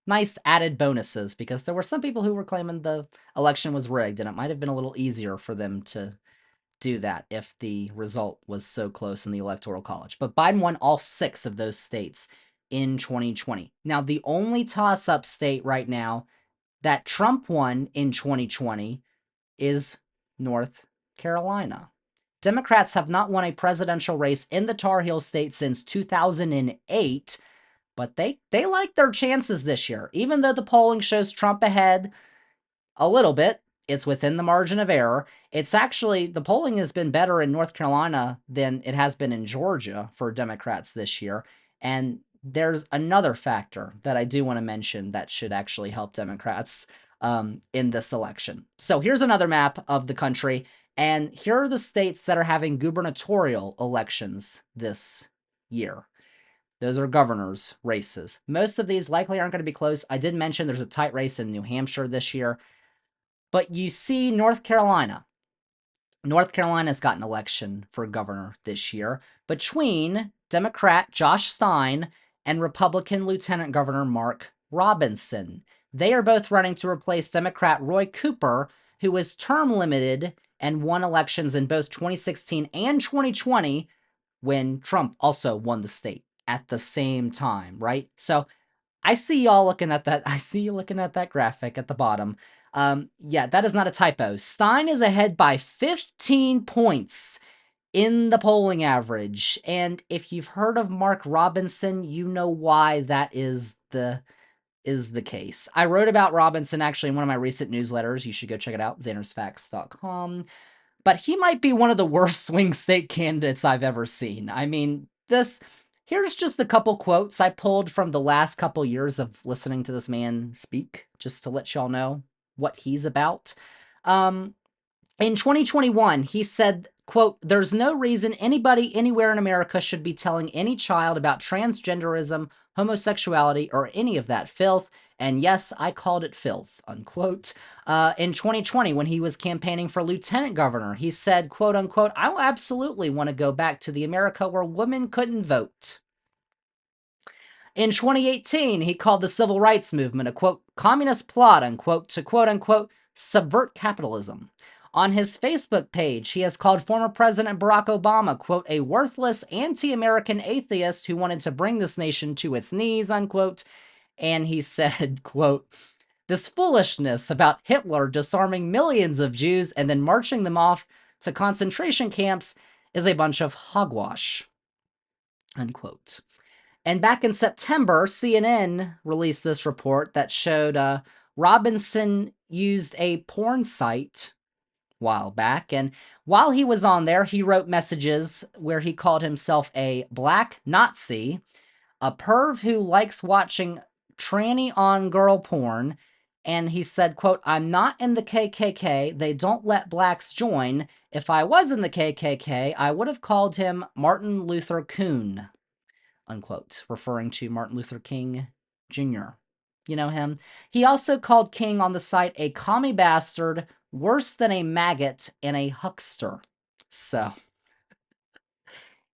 nice added bonuses because there were some people who were claiming the election was rigged, and it might have been a little easier for them to do that if the result was so close in the Electoral College. But Biden won all 6 of those states in 2020. Now, the only toss-up state right now that Trump won in 2020 is North Carolina. Democrats have not won a presidential race in the Tar Heel state since 2008, but they like their chances this year. Even though the polling shows Trump ahead a little bit, it's within the margin of error. It's actually, the polling has been better in North Carolina than it has been in Georgia for Democrats this year. And there's another factor that I do want to mention that should actually help Democrats in this election. So here's another map of the country, and here are the states that are having gubernatorial elections this year. Those are governors' races. Most of these likely aren't going to be close. I did mention there's a tight race in New Hampshire this year. But you see North Carolina. North Carolina's got an election for governor this year between Democrat Josh Stein and Republican Lieutenant Governor Mark Robinson. They are both running to replace Democrat Roy Cooper, who was term limited and won elections in both 2016 and 2020 when Trump also won the state at the same time, right? So I see y'all looking at that. I see you looking at that graphic at the bottom. Yeah, that is not a typo. Stein is ahead by 15 points in the polling average. And if you've heard of Mark Robinson, you know why that is the case. I wrote about Robinson actually in one of my recent newsletters. You should go check it out, zandersfacts.com. But he might be one of the worst swing state candidates I've ever seen. I mean, here's just a couple quotes I pulled from the last couple years of listening to this man speak, just to let y'all know what he's about. In 2021, he said, quote, "There's no reason anybody anywhere in America should be telling any child about transgenderism, homosexuality, or any of that filth. And yes, I called it filth," unquote. In 2020, when he was campaigning for lieutenant governor, he said, quote unquote, "I absolutely want to go back to the America where women couldn't vote." In 2018, he called the civil rights movement a, quote, "communist plot," unquote, to, quote unquote, "subvert capitalism." On his Facebook page, he has called former President Barack Obama, quote, "a worthless anti-American atheist who wanted to bring this nation to its knees," unquote. And he said, quote, "This foolishness about Hitler disarming millions of Jews and then marching them off to concentration camps is a bunch of hogwash," unquote. And back in September, CNN released this report that showed Robinson used a porn site a while back. And while he was on there, he wrote messages where he called himself a black Nazi, a perv who likes watching tranny on girl porn. And he said, quote, "I'm not in the KKK. They don't let blacks join. If I was in the KKK, I would have called him Martin Luther Coon," unquote, referring to Martin Luther King Jr. You know him? He also called King on the site a commie bastard, worse than a maggot, and a huckster. So,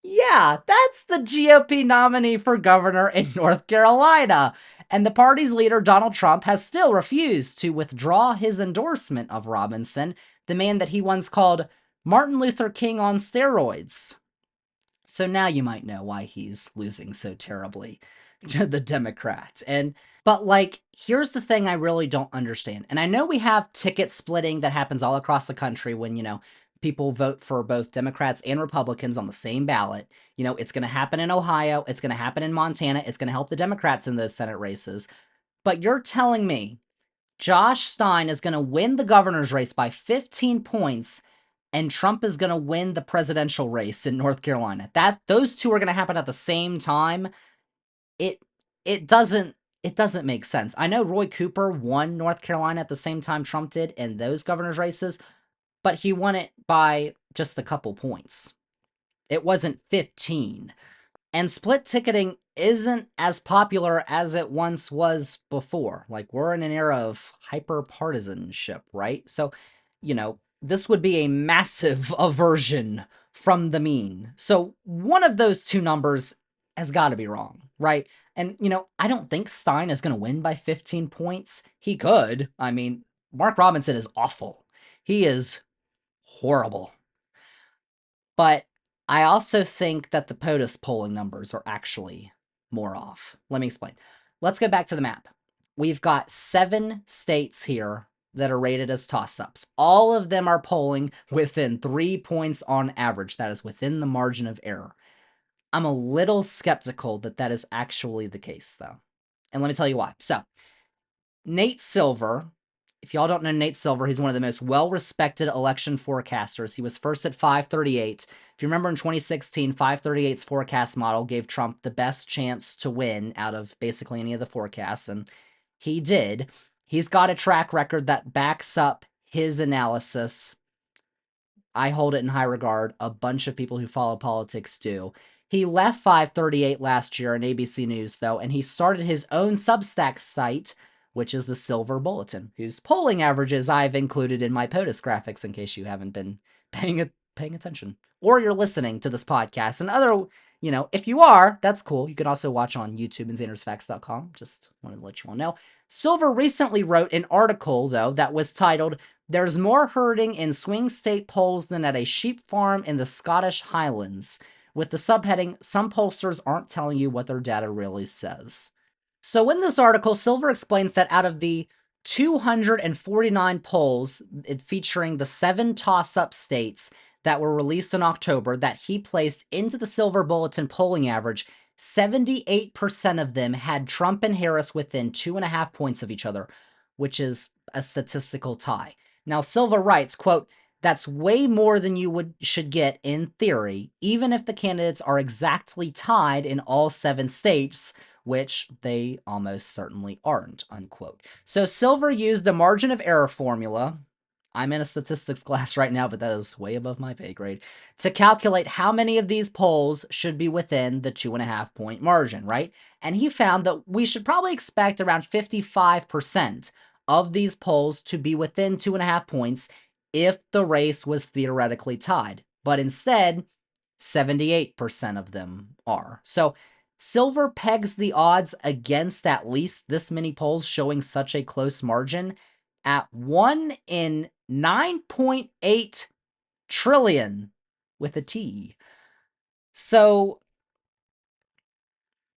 yeah, that's the GOP nominee for governor in North Carolina. And the party's leader, Donald Trump, has still refused to withdraw his endorsement of Robinson, the man that he once called Martin Luther King on steroids. So now you might know why he's losing so terribly to the Democrat. But here's the thing I really don't understand. And I know we have ticket splitting that happens all across the country when, people vote for both Democrats and Republicans on the same ballot. It's going to happen in Ohio. It's going to happen in Montana. It's going to help the Democrats in those Senate races. But you're telling me Josh Stein is going to win the governor's race by 15 points and Trump is going to win the presidential race in North Carolina. Those two are going to happen at the same time. It doesn't make sense. I know Roy Cooper won North Carolina at the same time Trump did in those governor's races, but he won it by just a couple points. It wasn't 15. And split ticketing isn't as popular as it once was before. Like, we're in an era of hyper-partisanship, right? So, this would be a massive aversion from the mean. So one of those two numbers has got to be wrong, right? And, I don't think Stein is going to win by 15 points. He could. I mean, Mark Robinson is awful. He is horrible. But I also think that the POTUS polling numbers are actually more off. Let me explain. Let's go back to the map. We've got 7 states here that are rated as toss-ups. All of them are polling within 3 points on average. That is within the margin of error. I'm a little skeptical that that is actually the case, though. And let me tell you why. So, Nate Silver, if y'all don't know Nate Silver, he's one of the most well-respected election forecasters. He was first at 538. If you remember in 2016, 538's forecast model gave Trump the best chance to win out of basically any of the forecasts, and he did. He's got a track record that backs up his analysis. I hold it in high regard. A bunch of people who follow politics do. He left 538 last year on ABC News, though, and he started his own Substack site, which is the Silver Bulletin, whose polling averages I've included in my POTUS graphics in case you haven't been paying attention. Or you're listening to this podcast. And other, if you are, that's cool. You can also watch on YouTube and Zander'sFacts.com. Just wanted to let you all know. Silver recently wrote an article, though, that was titled, "There's More Herding in Swing State Polls Than at a Sheep Farm in the Scottish Highlands," with the subheading, "Some pollsters aren't telling you what their data really says." So in this article, Silver explains that out of the 249 polls featuring the 7 toss-up states that were released in October that he placed into the Silver Bulletin polling average, 78% of them had Trump and Harris within 2.5 points of each other, which is a statistical tie. Now, Silver writes, quote, "That's way more than you should get in theory, even if the candidates are exactly tied in all 7 states, which they almost certainly aren't," unquote. So Silver used the margin of error formula, I'm in a statistics class right now, but that is way above my pay grade, to calculate how many of these polls should be within the 2.5 point margin, right? And he found that we should probably expect around 55% of these polls to be within 2.5 points if the race was theoretically tied. But instead, 78% of them are. So Silver pegs the odds against at least this many polls showing such a close margin at 1 in 9.8 trillion with a T. So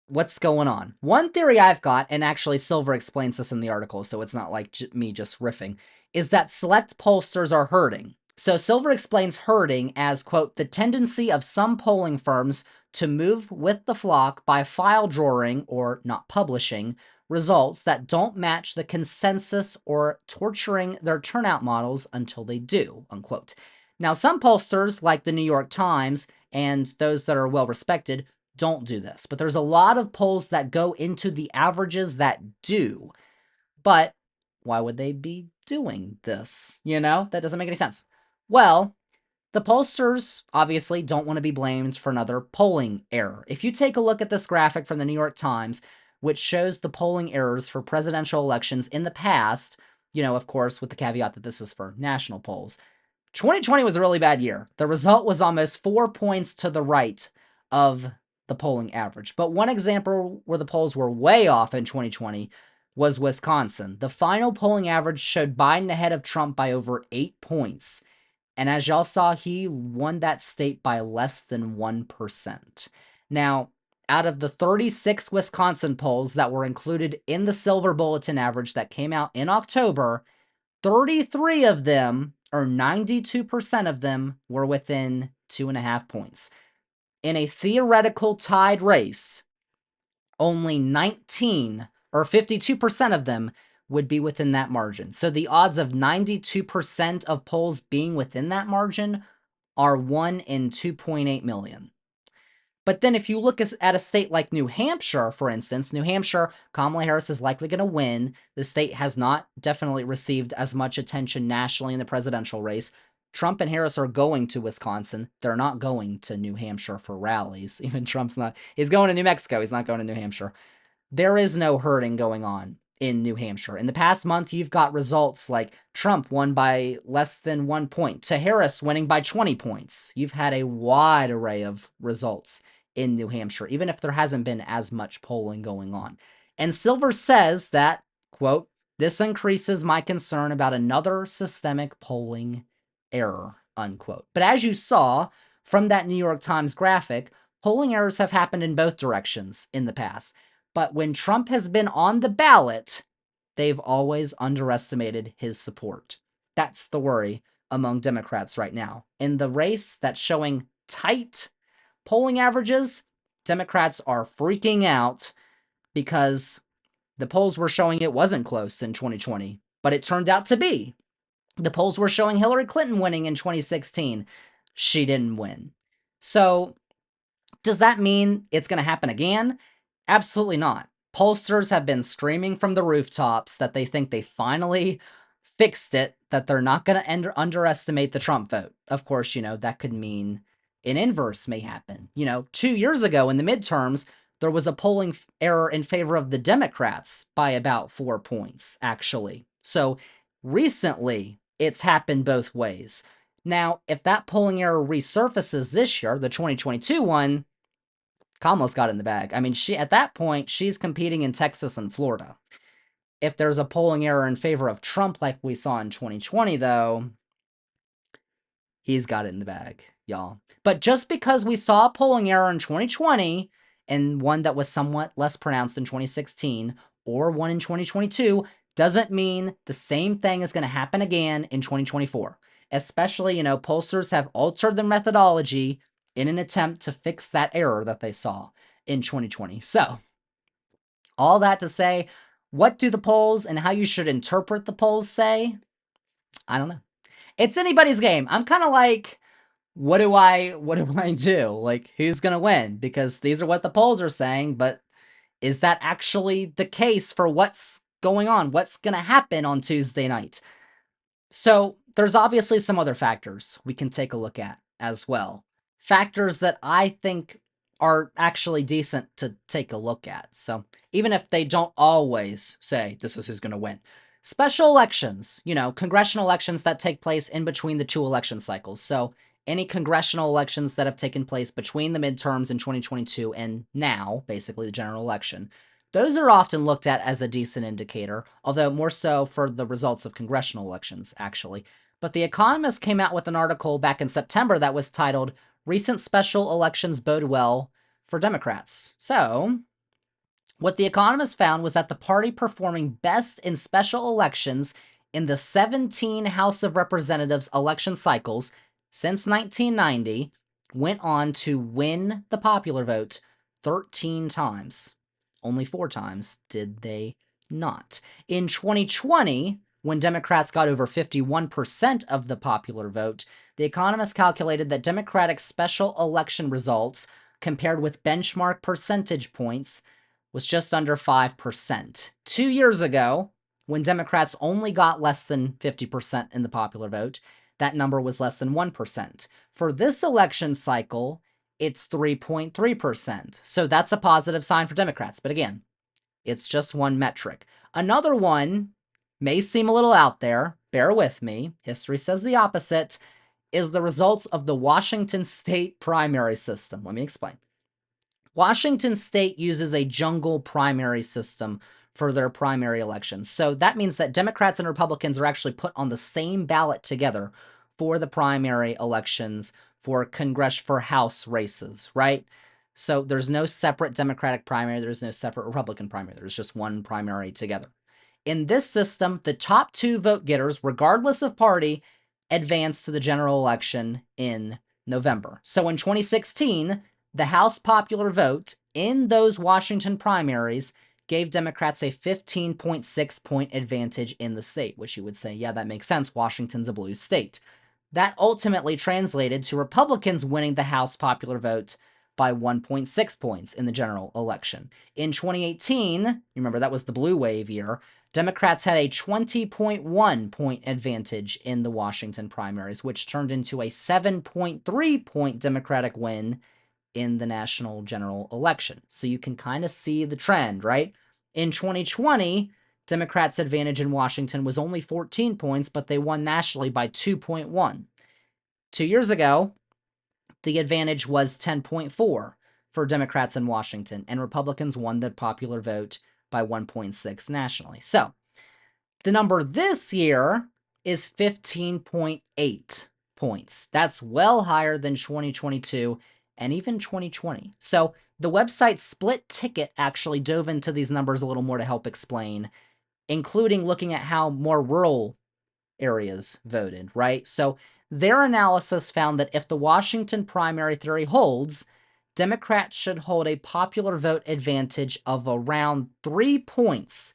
what's going on? One theory I've got, and actually Silver explains this in the article, so it's not like me just riffing, is that select pollsters are herding. So Silver explains herding as, quote, "the tendency of some polling firms to move with the flock by file drawing or not publishing results that don't match the consensus or torturing their turnout models until they do," unquote. Now, some pollsters, like the New York Times and those that are well respected, don't do this. But there's a lot of polls that go into the averages that do. But why would they be doing this? That doesn't make any sense. Well, the pollsters obviously don't want to be blamed for another polling error. If you take a look at this graphic from the New York Times, which shows the polling errors for presidential elections in the past, of course, with the caveat that this is for national polls, 2020 was a really bad year. The result was almost 4 points to the right of the polling average. But one example where the polls were way off in 2020 was Wisconsin. The final polling average showed Biden ahead of Trump by over 8 points. And as y'all saw, he won that state by less than 1%. Now, out of the 36 Wisconsin polls that were included in the Silver Bulletin average that came out in October, 33 of them, or 92% of them, were within 2.5 points. In a theoretical tied race, only 19 or 52% of them would be within that margin. So the odds of 92% of polls being within that margin are 1 in 2.8 million. But then if you look at a state like New Hampshire, for instance, New Hampshire, Kamala Harris is likely going to win. The state has not definitely received as much attention nationally in the presidential race. Trump and Harris are going to Wisconsin. They're not going to New Hampshire for rallies. Even Trump's not. He's going to New Mexico. He's not going to New Hampshire. There is no herding going on in New Hampshire. In the past month, you've got results like Trump won by less than 1 point to Harris winning by 20 points. You've had a wide array of results in New Hampshire, even if there hasn't been as much polling going on. And Silver says that, quote, "This increases my concern about another systemic polling error," unquote. But as you saw from that New York Times graphic, polling errors have happened in both directions in the past. But when Trump has been on the ballot, they've always underestimated his support. That's the worry among Democrats right now. In the race that's showing tight polling averages, Democrats are freaking out because the polls were showing it wasn't close in 2020, but it turned out to be. The polls were showing Hillary Clinton winning in 2016. She didn't win. So does that mean it's going to happen again? Absolutely not. Pollsters have been screaming from the rooftops that they think they finally fixed it, that they're not going to underestimate the Trump vote. Of course, that could mean an inverse may happen. 2 years ago in the midterms, there was a polling error in favor of the Democrats by about 4 points, actually. So recently, it's happened both ways. Now, if that polling error resurfaces this year, the 2022 one, Kamala's got it in the bag. I mean, at that point, she's competing in Texas and Florida. If there's a polling error in favor of Trump like we saw in 2020, though, he's got it in the bag, y'all. But just because we saw a polling error in 2020 and one that was somewhat less pronounced in 2016 or one in 2022 doesn't mean the same thing is going to happen again in 2024. Especially, pollsters have altered their methodology in an attempt to fix that error that they saw in 2020. So, all that to say, what do the polls and how you should interpret the polls say? I don't know. It's anybody's game. I'm kind of like, what do I do? Like, who's going to win? Because these are what the polls are saying, but is that actually the case for what's going on? What's going to happen on Tuesday night? So, there's obviously some other factors we can take a look at as well. Factors that I think are actually decent to take a look at. So even if they don't always say this is who's going to win. Special elections, congressional elections that take place in between the two election cycles. So any congressional elections that have taken place between the midterms in 2022 and now, basically the general election, those are often looked at as a decent indicator, although more so for the results of congressional elections, actually. But The Economist came out with an article back in September that was titled, "Recent Special Elections Bode Well for Democrats." So, what The Economist found was that the party performing best in special elections in the 17 House of Representatives election cycles since 1990 went on to win the popular vote 13 times. Only 4 times did they not. In 2020, when Democrats got over 51% of the popular vote, The Economist calculated that Democratic special election results, compared with benchmark percentage points, was just under 5%. 2 years ago, when Democrats only got less than 50% in the popular vote, that number was less than 1%. For this election cycle, it's 3.3%. So that's a positive sign for Democrats. But again, it's just one metric. Another one may seem a little out there. Bear with me. History says the opposite. Is the results of the Washington State primary system. Let me explain. Washington State uses a jungle primary system for their primary elections. So that means that Democrats and Republicans are actually put on the same ballot together for the primary elections for House races, right? So there's no separate Democratic primary, there's no separate Republican primary, there's just one primary together. In this system, the top 2 vote getters, regardless of party, advance to the general election in November. So in 2016, the House popular vote in those Washington primaries gave Democrats a 15.6-point advantage in the state, which you would say, yeah, that makes sense. Washington's a blue state. That ultimately translated to Republicans winning the House popular vote by 1.6 points in the general election. In 2018, you remember that was the blue wave year, Democrats had a 20.1 point advantage in the Washington primaries, which turned into a 7.3 point Democratic win in the national general election. So you can kind of see the trend, right? In 2020, Democrats' advantage in Washington was only 14 points, but they won nationally by 2.1. 2 years ago, the advantage was 10.4 for Democrats in Washington, and Republicans won the popular vote by 1.6 nationally. So the number this year is 15.8 points. That's well higher than 2022 and even 2020. So the website Split Ticket actually dove into these numbers a little more to help explain, including looking at how more rural areas voted, right? So their analysis found that if the Washington primary theory holds, Democrats should hold a popular vote advantage of around 3 points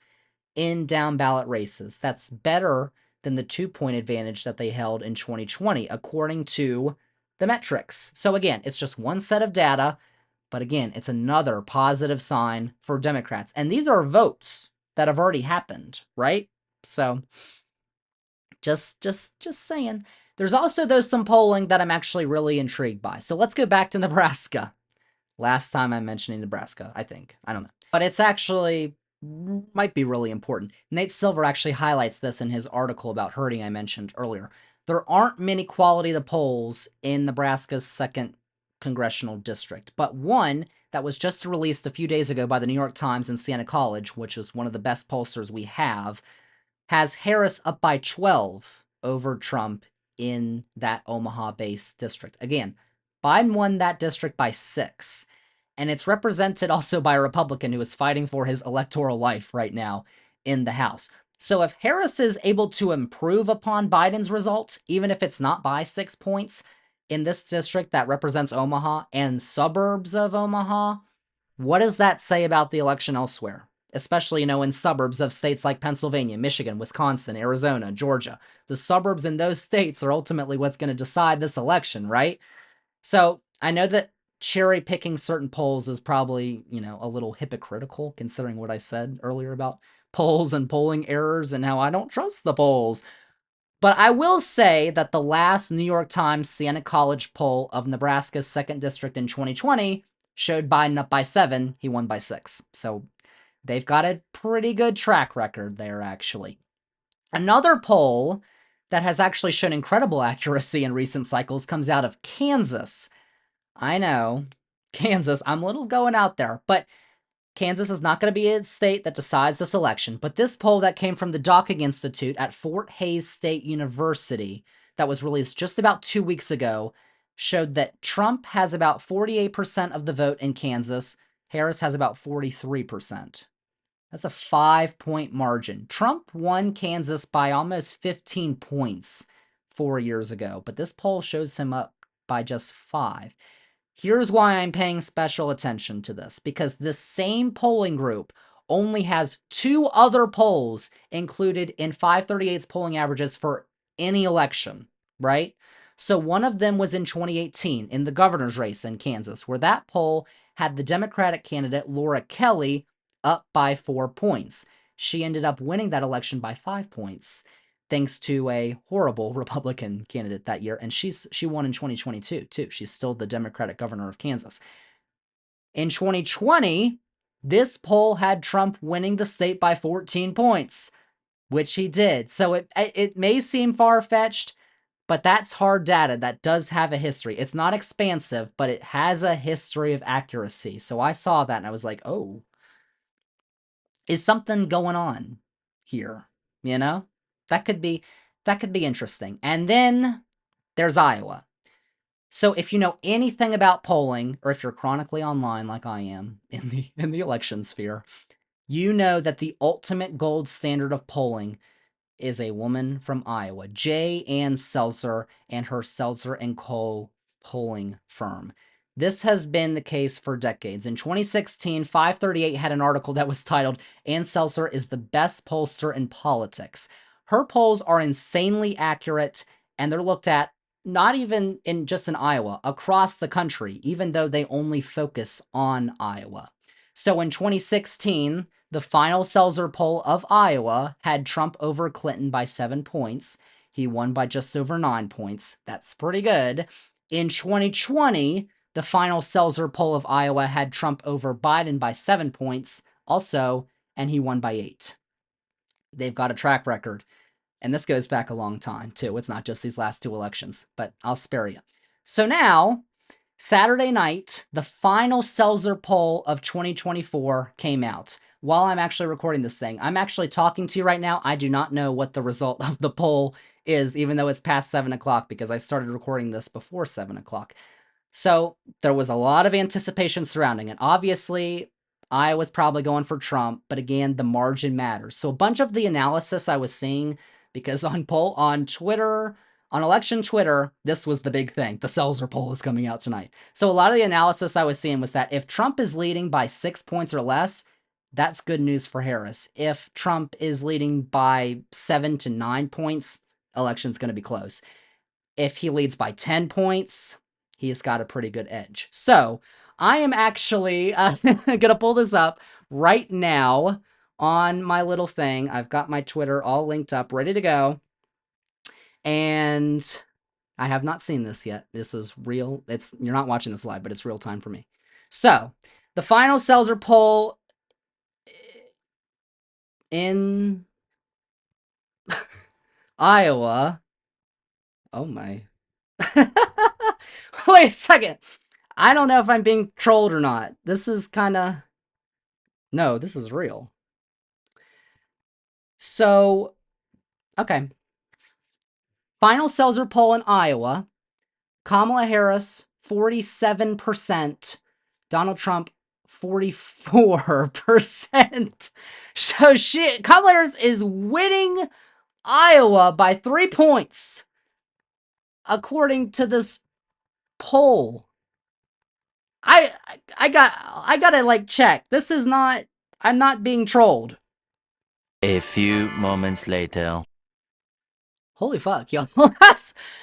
in down ballot races. That's better than the 2-point advantage that they held in 2020, according to the metrics. So again, it's just one set of data, but again, it's another positive sign for Democrats. And these are votes that have already happened, right? So just saying. There's also some polling that I'm actually really intrigued by. So let's go back to Nebraska. Last time I'm mentioning Nebraska, I think. I don't know. But it's actually might be really important. Nate Silver actually highlights this in his article about herding I mentioned earlier. There aren't many quality of the polls in Nebraska's 2nd congressional district, but one that was just released a few days ago by the New York Times and Siena College, which is one of the best pollsters we have, has Harris up by 12 over Trump in that Omaha-based district. Again, Biden won that district by 6. And it's represented also by a Republican who is fighting for his electoral life right now in the House. So if Harris is able to improve upon Biden's result, even if it's not by 6 points, in this district that represents Omaha and suburbs of Omaha, what does that say about the election elsewhere? Especially, in suburbs of states like Pennsylvania, Michigan, Wisconsin, Arizona, Georgia. The suburbs in those states are ultimately what's going to decide this election, right? So I know that cherry picking certain polls is probably, a little hypocritical considering what I said earlier about polls and polling errors and how I don't trust the polls. But I will say that the last New York Times Siena College poll of Nebraska's 2nd district in 2020 showed Biden up by 7. He won by 6. So they've got a pretty good track record there, actually. Another poll that has actually shown incredible accuracy in recent cycles comes out of Kansas. I know, Kansas, I'm a little going out there, but Kansas is not going to be a state that decides this election. But this poll that came from the Docking Institute at Fort Hays State University that was released just about 2 weeks ago showed that Trump has about 48% of the vote in Kansas. Harris has about 43%. That's a 5-point margin. Trump won Kansas by almost 15 points 4 years ago, but this poll shows him up by just 5. Here's why I'm paying special attention to this, because this same polling group only has 2 other polls included in 538's polling averages for any election, right? So one of them was in 2018 in the governor's race in Kansas, where that poll had the Democratic candidate Laura Kelly up by 4 points. She ended up winning that election by 5 points, thanks to a horrible Republican candidate that year, and she won in 2022 too. She's still the Democratic governor of Kansas. In 2020, this poll had Trump winning the state by 14 points, which he did. So it may seem far-fetched, but that's hard data that does have a history. It's not expansive, but it has a history of accuracy. So I saw that and I was like, oh, is something going on here? That could be interesting. And then there's Iowa. So if you know anything about polling, or if you're chronically online like I am in the election sphere, you know that the ultimate gold standard of polling is a woman from Iowa, J. Ann Seltzer, and her Seltzer & Co. polling firm. This has been the case for decades. In 2016, 538 had an article that was titled, Ann Seltzer is the best pollster in politics. Her polls are insanely accurate, and they're looked at not even in just in Iowa, across the country, even though they only focus on Iowa. So in 2016, the final Seltzer poll of Iowa had Trump over Clinton by 7 points. He won by just over 9 points. That's pretty good. In 2020, the final Seltzer poll of Iowa had Trump over Biden by 7 points also, and he won by 8. They've got a track record. And this goes back a long time, too. It's not just these last 2 elections, but I'll spare you. So now, Saturday night, the final Seltzer poll of 2024 came out. While I'm actually recording this thing, I'm actually talking to you right now. I do not know what the result of the poll is, even though it's past 7 o'clock, because I started recording this before 7 o'clock. So there was a lot of anticipation surrounding it. Obviously, I was probably going for Trump, but again, the margin matters. So a bunch of the analysis I was seeing, because on Twitter, on election Twitter, this was the big thing. The Seltzer poll is coming out tonight. So a lot of the analysis I was seeing was that if Trump is leading by 6 points or less, that's good news for Harris. If Trump is leading by 7 to 9 points, election's going to be close. If he leads by 10 points, he's got a pretty good edge. So I am actually going to pull this up right now on my little thing. I've got my Twitter all linked up, ready to go. And I have not seen this yet. This is real. You're not watching this live, but it's real time for me. So the final Seltzer poll in Iowa. Oh my. Wait a second. I don't know if I'm being trolled or not. This is kind of... No, this is real. So, okay. Final Seltzer poll in Iowa. Kamala Harris, 47%. Donald Trump, 44%. So Kamala Harris is winning Iowa by 3 points, according to this poll. I gotta like check. This is not... I'm not being trolled. A few moments later. Holy fuck, y'all.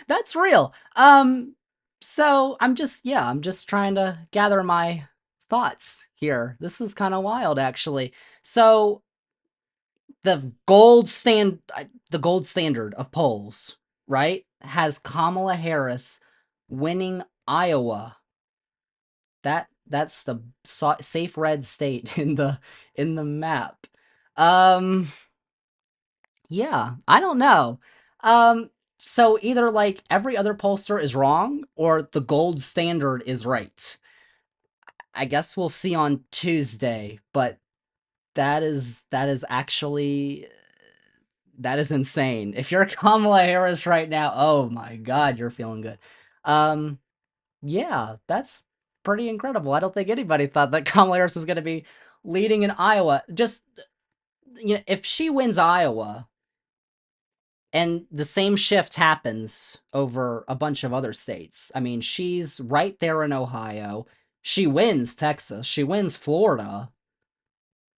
That's real. So I'm just trying to gather my thoughts here. This is kind of wild, actually. So the gold standard of polls, right, has Kamala Harris winning Iowa. That's the safe red state in the map. Yeah, I don't know. So either like every other pollster is wrong or the gold standard is right. I guess we'll see on Tuesday, but that is insane. If you're Kamala Harris right now, oh my God, you're feeling good. Yeah, that's pretty incredible. I don't think anybody thought that Kamala Harris was going to be leading in Iowa. Just, if she wins Iowa, and the same shift happens over a bunch of other states. I mean, she's right there in Ohio. She wins Texas. She wins Florida.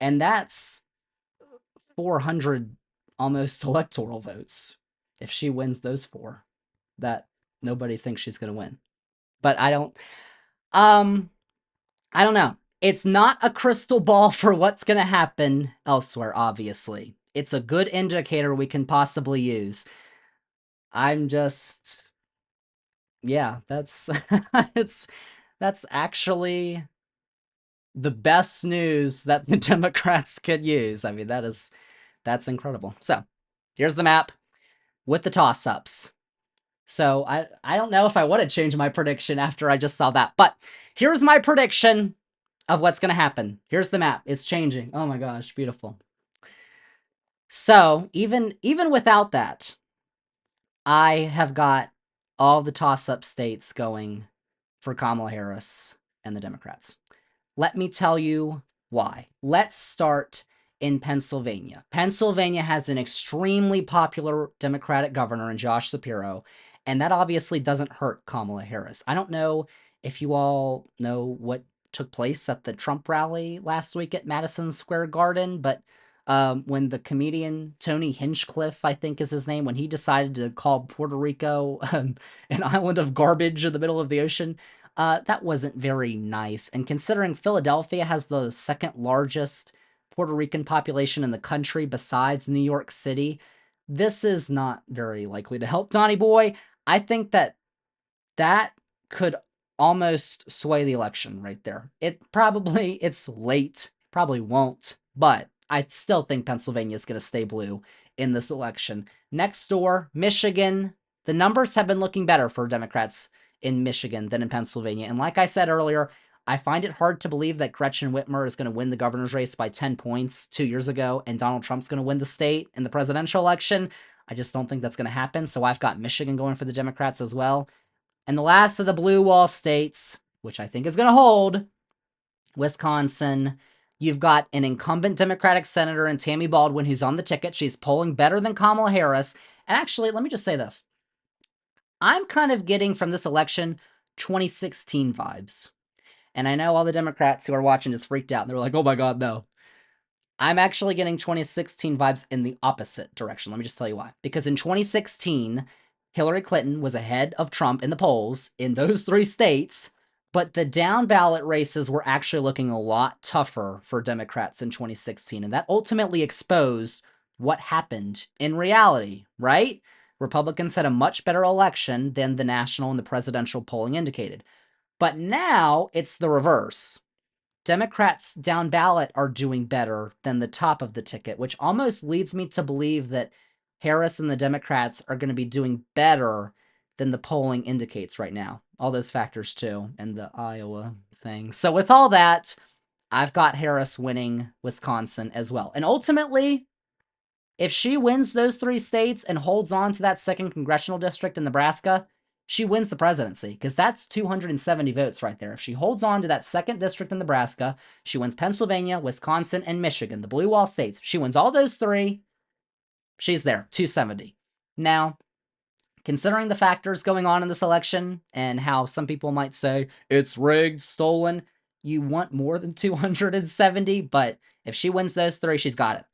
And that's 400 almost electoral votes if she wins those 4 that nobody thinks she's going to win. But I don't know. It's not a crystal ball for what's going to happen elsewhere, obviously. It's a good indicator we can possibly use. I'm just... Yeah, that's... that's actually the best news that the Democrats could use. I mean, that's incredible. So, here's the map with the toss-ups. So, I don't know if I would have changed my prediction after I just saw that. But here's my prediction of what's going to happen. Here's the map. It's changing. Oh my gosh, beautiful. So, even without that, I have got all the toss-up states going for Kamala Harris and the Democrats. Let me tell you why. Let's start in Pennsylvania. Pennsylvania has an extremely popular Democratic governor in Josh Shapiro, and that obviously doesn't hurt Kamala Harris. I don't know If you all know what took place at the Trump rally last week at Madison Square Garden, but when the comedian Tony Hinchcliffe, I think is his name, when he decided to call Puerto Rico an island of garbage in the middle of the ocean, that wasn't very nice. And considering Philadelphia has the second largest Puerto Rican population in the country besides New York City, this is not very likely to help Donnie Boy. I think that could almost sway the election right there. It's late, probably won't, but I still think Pennsylvania is going to stay blue in this election. Next door, Michigan. The numbers have been looking better for Democrats in Michigan than in Pennsylvania. And like I said earlier, I find it hard to believe that Gretchen Whitmer is going to win the governor's race by 10 points 2 years ago and Donald Trump's going to win the state in the presidential election. I just don't think that's going to happen. So I've got Michigan going for the Democrats as well. And the last of the blue wall states, which I think is going to hold, Wisconsin. You've got an incumbent Democratic senator in Tammy Baldwin who's on the ticket. She's polling better than Kamala Harris. And actually, let me just say this. I'm kind of getting from this election 2016 vibes. And I know all the Democrats who are watching just freaked out. And they're like, oh my God, no. I'm actually getting 2016 vibes in the opposite direction. Let me just tell you why. Because in 2016, Hillary Clinton was ahead of Trump in the polls in those 3 states, but the down ballot races were actually looking a lot tougher for Democrats in 2016. And that ultimately exposed what happened in reality, right? Republicans had a much better election than the national and the presidential polling indicated. But now it's the reverse. Democrats down ballot are doing better than the top of the ticket, which almost leads me to believe that Harris and the Democrats are going to be doing better than the polling indicates right now. All those factors too, and the Iowa thing. So with all that, I've got Harris winning Wisconsin as well. And ultimately, if she wins those 3 states and holds on to that second congressional district in Nebraska, she wins the presidency, because that's 270 votes right there. If she holds on to that second district in Nebraska, she wins Pennsylvania, Wisconsin, and Michigan, the blue wall states. She wins all those 3. She's there, 270. Now, considering the factors going on in this election and how some people might say it's rigged, stolen, you want more than 270, but if she wins those 3, she's got it.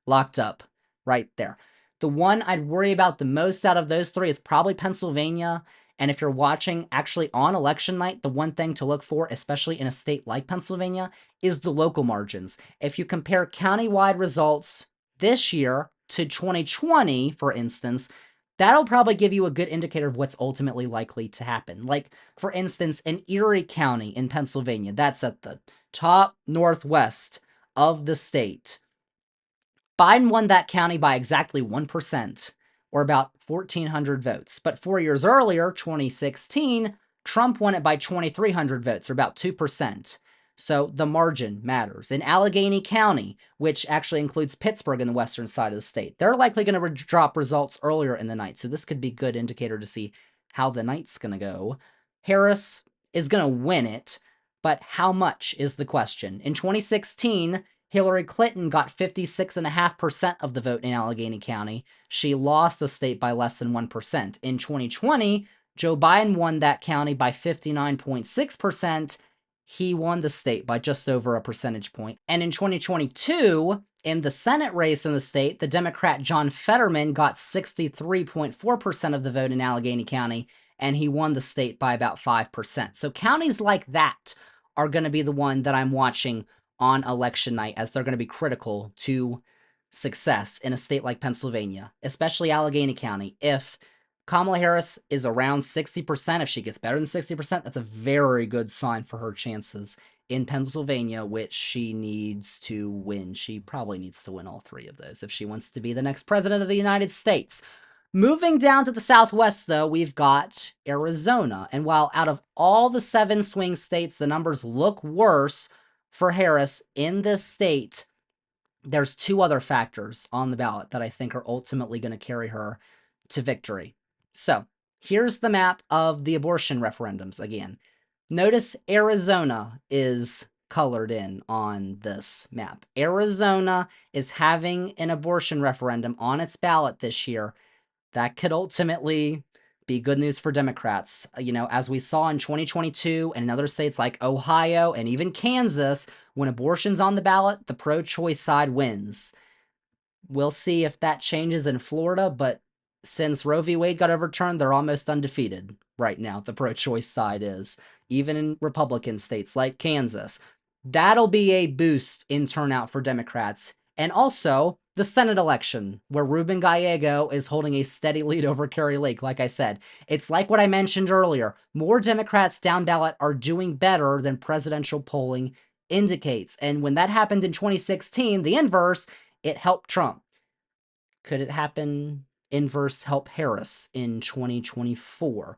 Locked up right there. The one I'd worry about the most out of those 3 is probably Pennsylvania. And if you're watching actually on election night, the one thing to look for, especially in a state like Pennsylvania, is the local margins. If you compare countywide results this year to 2020, for instance, that'll probably give you a good indicator of what's ultimately likely to happen. Like, for instance, in Erie County in Pennsylvania, that's at the top northwest of the state. Biden won that county by exactly 1%, or about 1,400 votes. But 4 years earlier, 2016, Trump won it by 2,300 votes, or about 2%. So the margin matters. In Allegheny County, which actually includes Pittsburgh in the western side of the state, they're likely going to drop results earlier in the night. So this could be a good indicator to see how the night's going to go. Harris is going to win it, but how much is the question? In 2016, Hillary Clinton got 56.5% of the vote in Allegheny County. She lost the state by less than 1%. In 2020, Joe Biden won that county by 59.6%. He won the state by just over a percentage point. And in 2022, in the Senate race in the state, the Democrat John Fetterman got 63.4% of the vote in Allegheny County, and he won the state by about 5%. So counties like that are going to be the one that I'm watching on election night, as they're going to be critical to success in a state like Pennsylvania, especially Allegheny County. If Kamala Harris is around 60%, if she gets better than 60%, that's a very good sign for her chances in Pennsylvania, which she needs to win. She probably needs to win all 3 of those if she wants to be the next president of the United States. Moving down to the Southwest, though, we've got Arizona. And while out of all the 7 swing states, the numbers look worse for Harris in this state, there's 2 other factors on the ballot that I think are ultimately going to carry her to victory. So here's the map of the abortion referendums again. Notice Arizona is colored in on this map. Arizona is having an abortion referendum on its ballot this year. That could ultimately be good news for Democrats. As we saw in 2022 and in other states like Ohio and even Kansas, when abortion's on the ballot, the pro-choice side wins. We'll see if that changes in Florida, but since Roe v. Wade got overturned, they're almost undefeated right now, the pro-choice side is, even in Republican states like Kansas. That'll be a boost in turnout for Democrats. And also, the Senate election, where Ruben Gallego is holding a steady lead over Kari Lake, like I said. It's like what I mentioned earlier. More Democrats down ballot are doing better than presidential polling indicates. And when that happened in 2016, the inverse, it helped Trump. Could it happen inverse help Harris in 2024?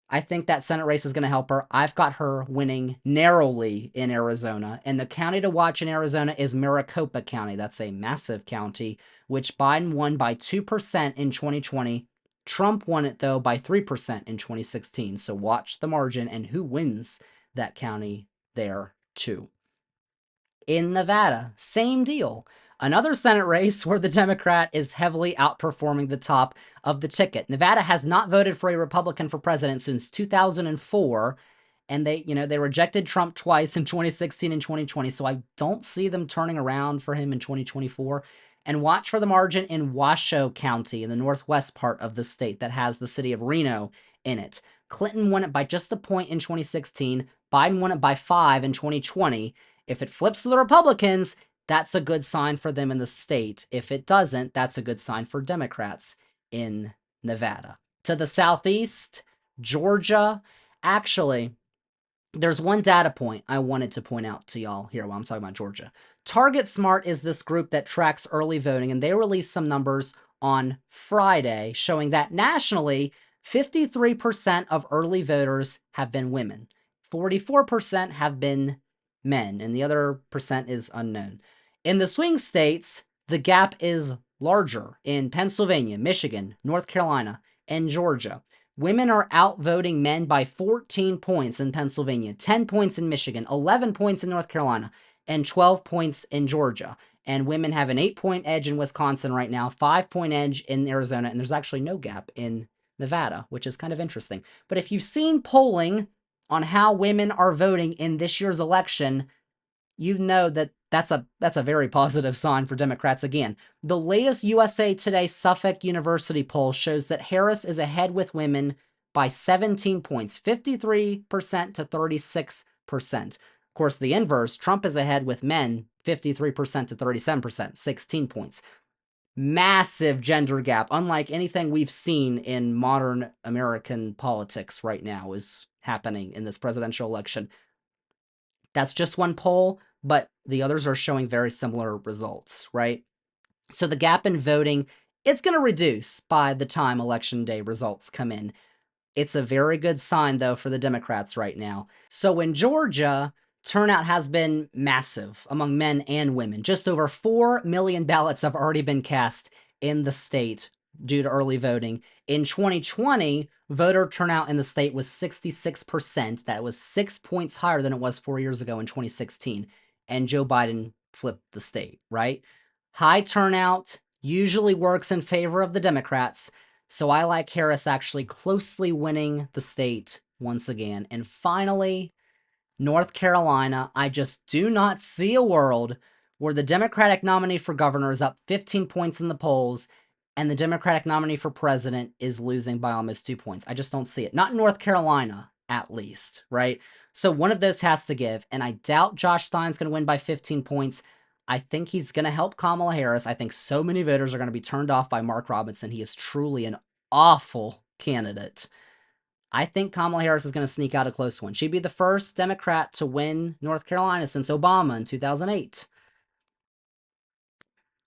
I think that Senate race is going to help her. I've got her winning narrowly in Arizona. And the county to watch in Arizona is Maricopa County. That's a massive county, which Biden won by 2% in 2020. Trump won it, though, by 3% in 2016. So watch the margin and who wins that county there, too. In Nevada, same deal. Another Senate race where the Democrat is heavily outperforming the top of the ticket. Nevada has not voted for a Republican for president since 2004, and they rejected Trump twice in 2016 and 2020, so I don't see them turning around for him in 2024. And watch for the margin in Washoe County in the northwest part of the state that has the city of Reno in it. Clinton won it by just a point in 2016. Biden won it by 5 in 2020. If it flips to the Republicans, that's a good sign for them in the state. If it doesn't, that's a good sign for Democrats in Nevada. To the southeast, Georgia. Actually, there's one data point I wanted to point out to y'all here while I'm talking about Georgia. Target Smart is this group that tracks early voting, and they released some numbers on Friday showing that nationally, 53% of early voters have been women. 44% have been men, and the other percent is unknown. In the swing states, the gap is larger in Pennsylvania, Michigan, North Carolina, and Georgia. Women are outvoting men by 14 points in Pennsylvania, 10 points in Michigan, 11 points in North Carolina, and 12 points in Georgia. And women have an 8-point edge in Wisconsin right now, 5-point edge in Arizona, and there's actually no gap in Nevada, which is kind of interesting. But if you've seen polling on how women are voting in this year's election, you know that that's a very positive sign for Democrats again. The latest USA Today Suffolk University poll shows that Harris is ahead with women by 17 points, 53% to 36%. Of course, the inverse, Trump is ahead with men, 53% to 37%, 16 points. Massive gender gap, unlike anything we've seen in modern American politics right now is happening in this presidential election. That's just one poll, but the others are showing very similar results, right? So the gap in voting, it's going to reduce by the time election day results come in. It's a very good sign, though, for the Democrats right now. So in Georgia, turnout has been massive among men and women. Just over 4 million ballots have already been cast in the state due to early voting. In 2020, voter turnout in the state was 66%. That was 6 points higher than it was 4 years ago in 2016. And Joe Biden flipped the state, right? High turnout usually works in favor of the Democrats. So I like Harris actually closely winning the state once again. And finally, North Carolina. I just do not see a world where the Democratic nominee for governor is up 15 points in the polls and the Democratic nominee for president is losing by almost 2 points. I just don't see it. Not in North Carolina, at least, right? So one of those has to give, and I doubt Josh Stein's going to win by 15 points. I think he's going to help Kamala Harris. I think so many voters are going to be turned off by Mark Robinson. He is truly an awful candidate. I think Kamala Harris is going to sneak out a close one. She'd be the first Democrat to win North Carolina since Obama in 2008.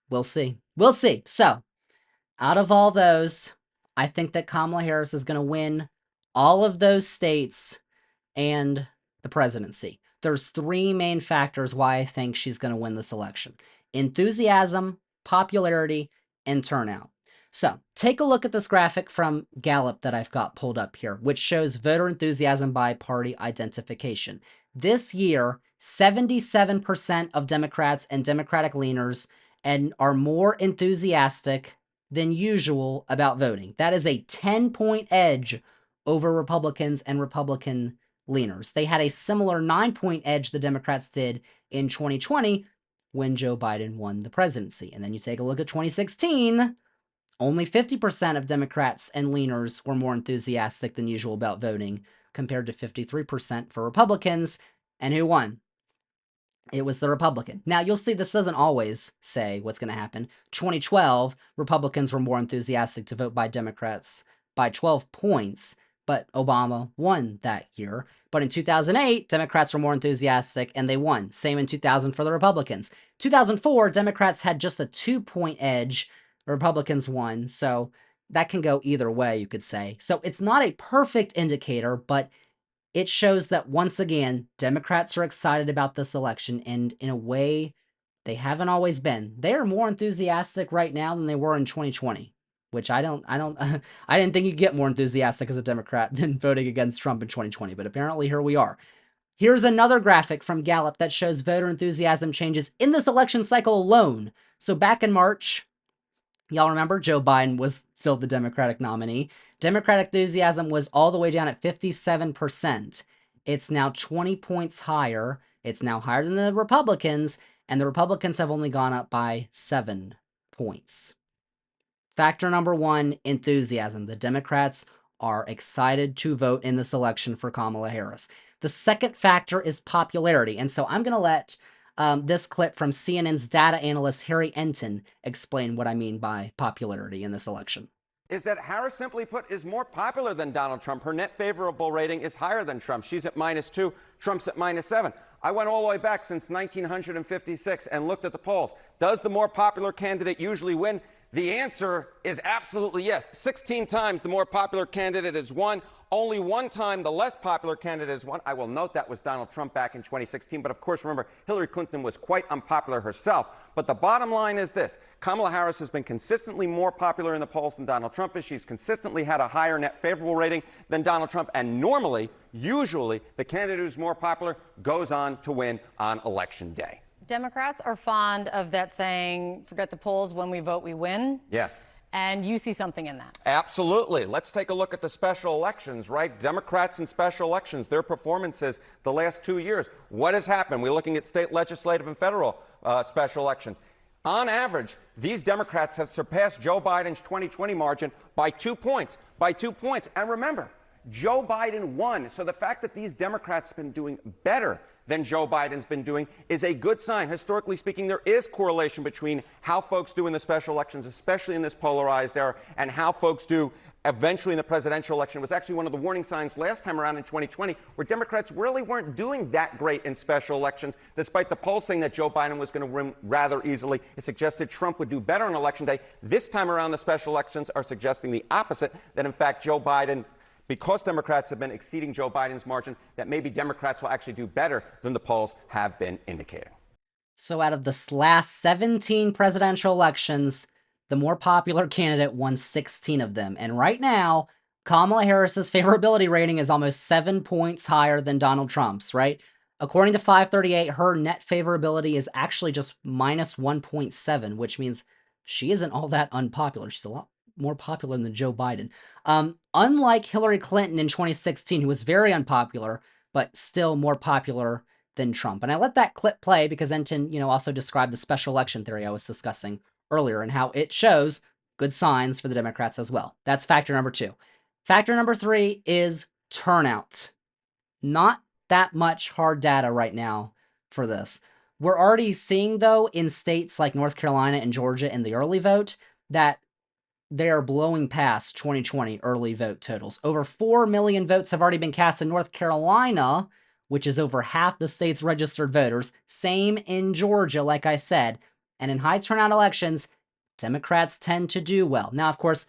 We'll see. We'll see. So, out of all those, I think that Kamala Harris is going to win all of those states and the presidency. There's 3 main factors why I think she's going to win this election: enthusiasm, popularity, and turnout. So take a look at this graphic from Gallup that I've got pulled up here, which shows voter enthusiasm by party identification. This year, 77% of Democrats and Democratic leaners are more enthusiastic than usual about voting. That is a 10-point edge over Republicans and Republican leaners. They had a similar 9-point edge the Democrats did in 2020 when Joe Biden won the presidency. And then you take a look at 2016, only 50% of Democrats and leaners were more enthusiastic than usual about voting, compared to 53% for Republicans. And who won? It was the Republican. Now, you'll see this doesn't always say what's going to happen. 2012, Republicans were more enthusiastic to vote by Democrats by 12 points, but Obama won that year. But in 2008, Democrats were more enthusiastic and they won. Same in 2000 for the Republicans. 2004, Democrats had just a 2-point edge. Republicans won. So that can go either way, you could say. So it's not a perfect indicator, but it shows that, once again, Democrats are excited about this election, and in a way they haven't always been. They are more enthusiastic right now than they were in 2020, which I didn't think you'd get more enthusiastic as a Democrat than voting against Trump in 2020, but apparently here we are. Here's another graphic from Gallup that shows voter enthusiasm changes in this election cycle alone. So back in March, y'all remember Joe Biden was still the Democratic nominee. Democratic enthusiasm was all the way down at 57%. It's now 20 points higher. It's now higher than the Republicans, and the Republicans have only gone up by 7 points. Factor number 1, enthusiasm. The Democrats are excited to vote in this election for Kamala Harris. The second factor is popularity, and so I'm going to let this clip from CNN's data analyst Harry Enton explain what I mean by popularity in this election. Is that Harris, simply put, is more popular than Donald Trump. Her net favorable rating is higher than Trump. She's at -2, Trump's at -7. I went all the way back since 1956 and looked at the polls. Does the more popular candidate usually win? The answer is absolutely yes. 16 times the more popular candidate has won. Only one time the less popular candidate has won. I will note that was Donald Trump back in 2016. But of course, remember, Hillary Clinton was quite unpopular herself. But the bottom line is this. Kamala Harris has been consistently more popular in the polls than Donald Trump is. She's consistently had a higher net favorable rating than Donald Trump. And normally, usually, the candidate who's more popular goes on to win on Election Day. Democrats are fond of that saying, forget the polls, when we vote, we win. Yes. And you see something in that. Absolutely. Let's take a look at the special elections, right? Democrats in special elections, their performances the last 2 years. What has happened? We're looking at state legislative and federal special elections. On average, these Democrats have surpassed Joe Biden's 2020 margin by 2 points. By 2 points. And remember, Joe Biden won. So the fact that these Democrats have been doing better than Joe Biden's been doing is a good sign. Historically speaking, there is correlation between how folks do in the special elections, especially in this polarized era, and how folks do eventually in the presidential election. It was actually one of the warning signs last time around in 2020, where Democrats really weren't doing that great in special elections, despite the polls saying that Joe Biden was going to win rather easily. It suggested Trump would do better on Election Day. This time around, the special elections are suggesting the opposite, that in fact Joe Biden, because Democrats have been exceeding Joe Biden's margin, that maybe Democrats will actually do better than the polls have been indicating. So out of the last 17 presidential elections, the more popular candidate won 16 of them. And right now, Kamala Harris's favorability rating is almost 7 points higher than Donald Trump's, right? According to 538, her net favorability is actually just minus 1.7, which means she isn't all that unpopular. She's a lot more popular than Joe Biden. Unlike Hillary Clinton in 2016, who was very unpopular, but still more popular than Trump. And I let that clip play because Enton, also described the special election theory I was discussing earlier and how it shows good signs for the Democrats as well. That's factor number 2. Factor number 3 is turnout. Not that much hard data right now for this. We're already seeing, though, in states like North Carolina and Georgia in the early vote, that they are blowing past 2020 early vote totals. Over 4 million votes have already been cast in North Carolina, which is over half the state's registered voters. Same in Georgia, like I said. And in high turnout elections, Democrats tend to do well. Now, of course,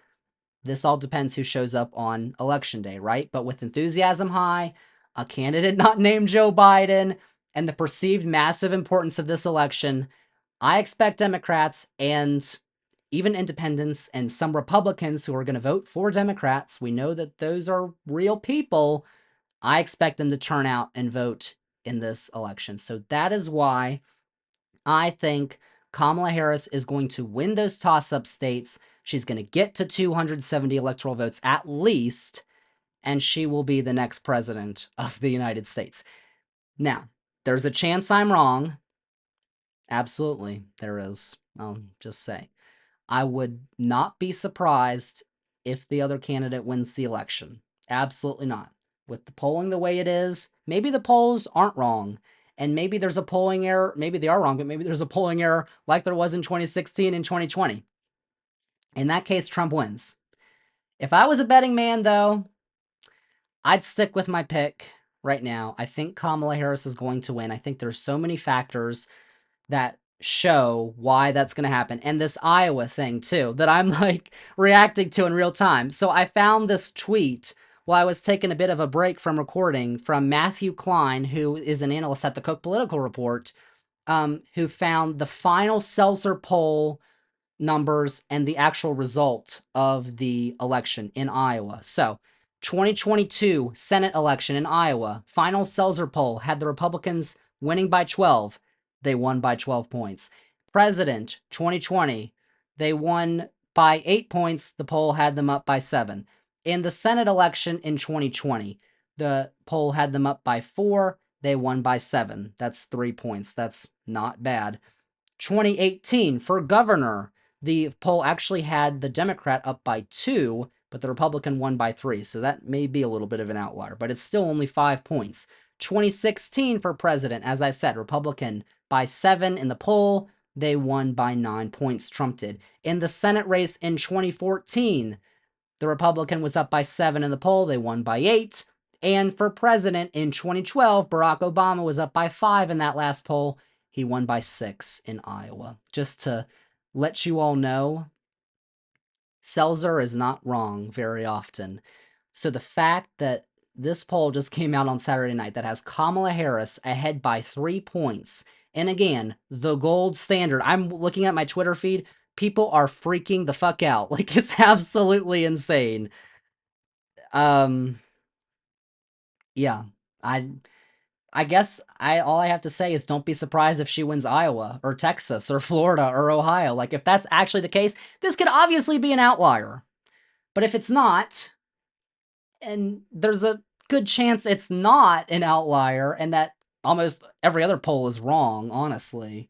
this all depends who shows up on Election Day, right? But with enthusiasm high, a candidate not named Joe Biden, and the perceived massive importance of this election, I expect Democrats and even independents and some Republicans who are going to vote for Democrats, we know that those are real people, I expect them to turn out and vote in this election. So that is why I think Kamala Harris is going to win those toss-up states She's going to get to 270 electoral votes at least, and she will be the next president of the United States. Now, there's a chance I'm wrong. Absolutely, there is. I'll just say. I would not be surprised if the other candidate wins the election. Absolutely not. With the polling the way it is, maybe the polls aren't wrong. And maybe there's a polling error. Maybe they are wrong, but maybe there's a polling error like there was in 2016 and 2020. In that case, Trump wins. If I was a betting man, though, I'd stick with my pick right now. I think Kamala Harris is going to win. I think there's so many factors that show why that's going to happen. And this Iowa thing, too, that I'm like reacting to in real time. So I found this tweet while I was taking a bit of a break from recording from Matthew Klein, who is an analyst at the Cook Political Report, who found the final Seltzer poll numbers and the actual result of the election in Iowa. So 2022 Senate election in Iowa, final Seltzer poll had the Republicans winning by 12. They won by 12 points. President 2020, they won by 8 points. The poll had them up by 7. In the Senate election in 2020, the poll had them up by 4. They won by 7. That's 3 points. That's not bad. 2018 for governor, the poll actually had the Democrat up by 2, but the Republican won by 3. So that may be a little bit of an outlier, but it's still only 5 points. 2016 for president, as I said, Republican by 7 in the poll. They won by 9 points, Trump did. In the Senate race in 2014, the Republican was up by 7 in the poll. They won by 8. And for president in 2012, Barack Obama was up by 5 in that last poll. He won by 6 in Iowa. Just to let you all know, Seltzer is not wrong very often. So the fact that this poll just came out on Saturday night that has Kamala Harris ahead by 3 points, and again, the gold standard. I'm looking at my Twitter feed. People are freaking the fuck out. Like, it's absolutely insane. Yeah, I guess all I have to say is don't be surprised if she wins Iowa or Texas or Florida or Ohio. Like, if that's actually the case, this could obviously be an outlier. But if it's not, and there's a good chance it's not an outlier and that almost every other poll is wrong, honestly,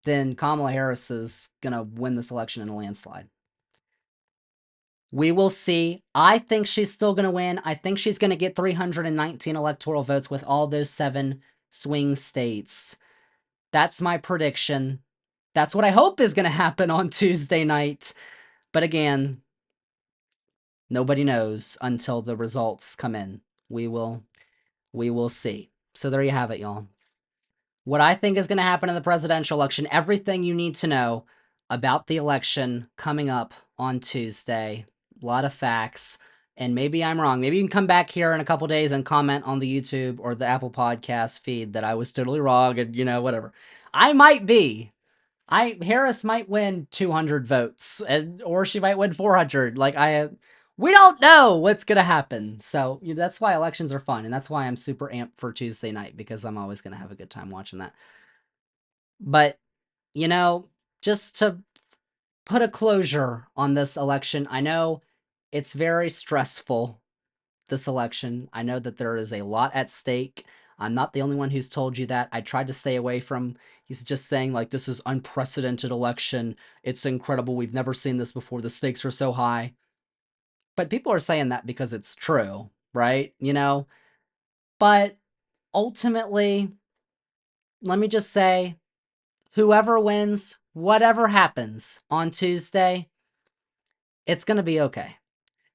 then Kamala Harris is going to win this election in a landslide. We will see. I think she's still going to win. I think she's going to get 319 electoral votes with all those 7 swing states. That's my prediction. That's what I hope is going to happen on Tuesday night. But again, nobody knows until the results come in. We will see. So there you have it, y'all. What I think is going to happen in the presidential election, everything you need to know about the election coming up on Tuesday. A lot of facts, and maybe I'm wrong. Maybe you can come back here in a couple days and comment on the YouTube or the Apple Podcast feed that I was totally wrong and, whatever. I might be. Harris might win 200 votes, or she might win 400. We don't know what's going to happen. So that's why elections are fun, and that's why I'm super amped for Tuesday night, because I'm always going to have a good time watching that. But, just to put a closure on this election, I know it's very stressful, this election. I know that there is a lot at stake. I'm not the only one who's told you that. I tried to stay away from, he's just saying, like, this is unprecedented election. It's incredible. We've never seen this before. The stakes are so high. But people are saying that because it's true, right? But ultimately, let me just say, whoever wins, whatever happens on Tuesday, it's going to be okay.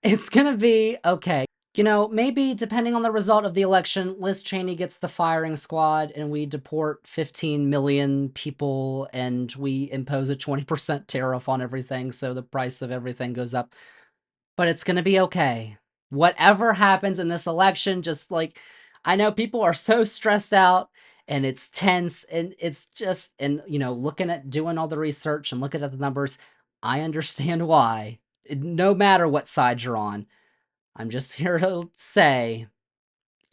It's going to be okay. Maybe depending on the result of the election, Liz Cheney gets the firing squad and we deport 15 million people and we impose a 20% tariff on everything, so the price of everything goes up. But it's going to be okay. Whatever happens in this election, just like, I know people are so stressed out and it's tense and it's just, and looking at doing all the research and looking at the numbers, I understand why. No matter what side you're on, I'm just here to say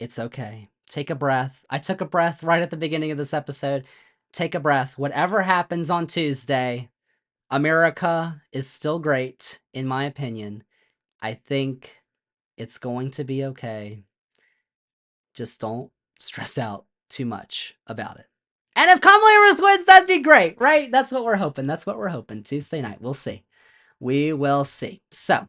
it's okay. Take a breath. I took a breath right at the beginning of this episode. Take a breath. Whatever happens on Tuesday, America is still great, in my opinion. I think it's going to be okay. Just don't stress out too much about it. And if Kamala Harris wins, that'd be great, right? That's what we're hoping. That's what we're hoping. Tuesday night. We'll see. We will see. So,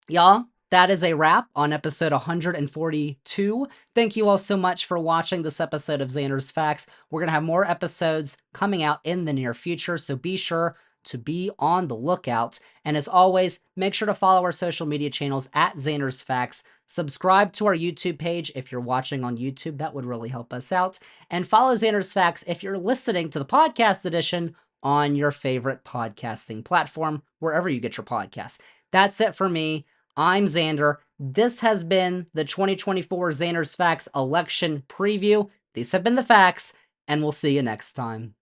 y'all, that is a wrap on episode 142. Thank you all so much for watching this episode of Zander's Facts. We're going to have more episodes coming out in the near future, so be sure to be on the lookout. And as always, make sure to follow our social media channels at Zander's Facts. Subscribe to our YouTube page if you're watching on YouTube. That would really help us out. And follow Zander's Facts if you're listening to the podcast edition on your favorite podcasting platform, wherever you get your podcasts. That's it for me. I'm Zander. This has been the 2024 Zander's Facts election preview. These have been the facts, and we'll see you next time.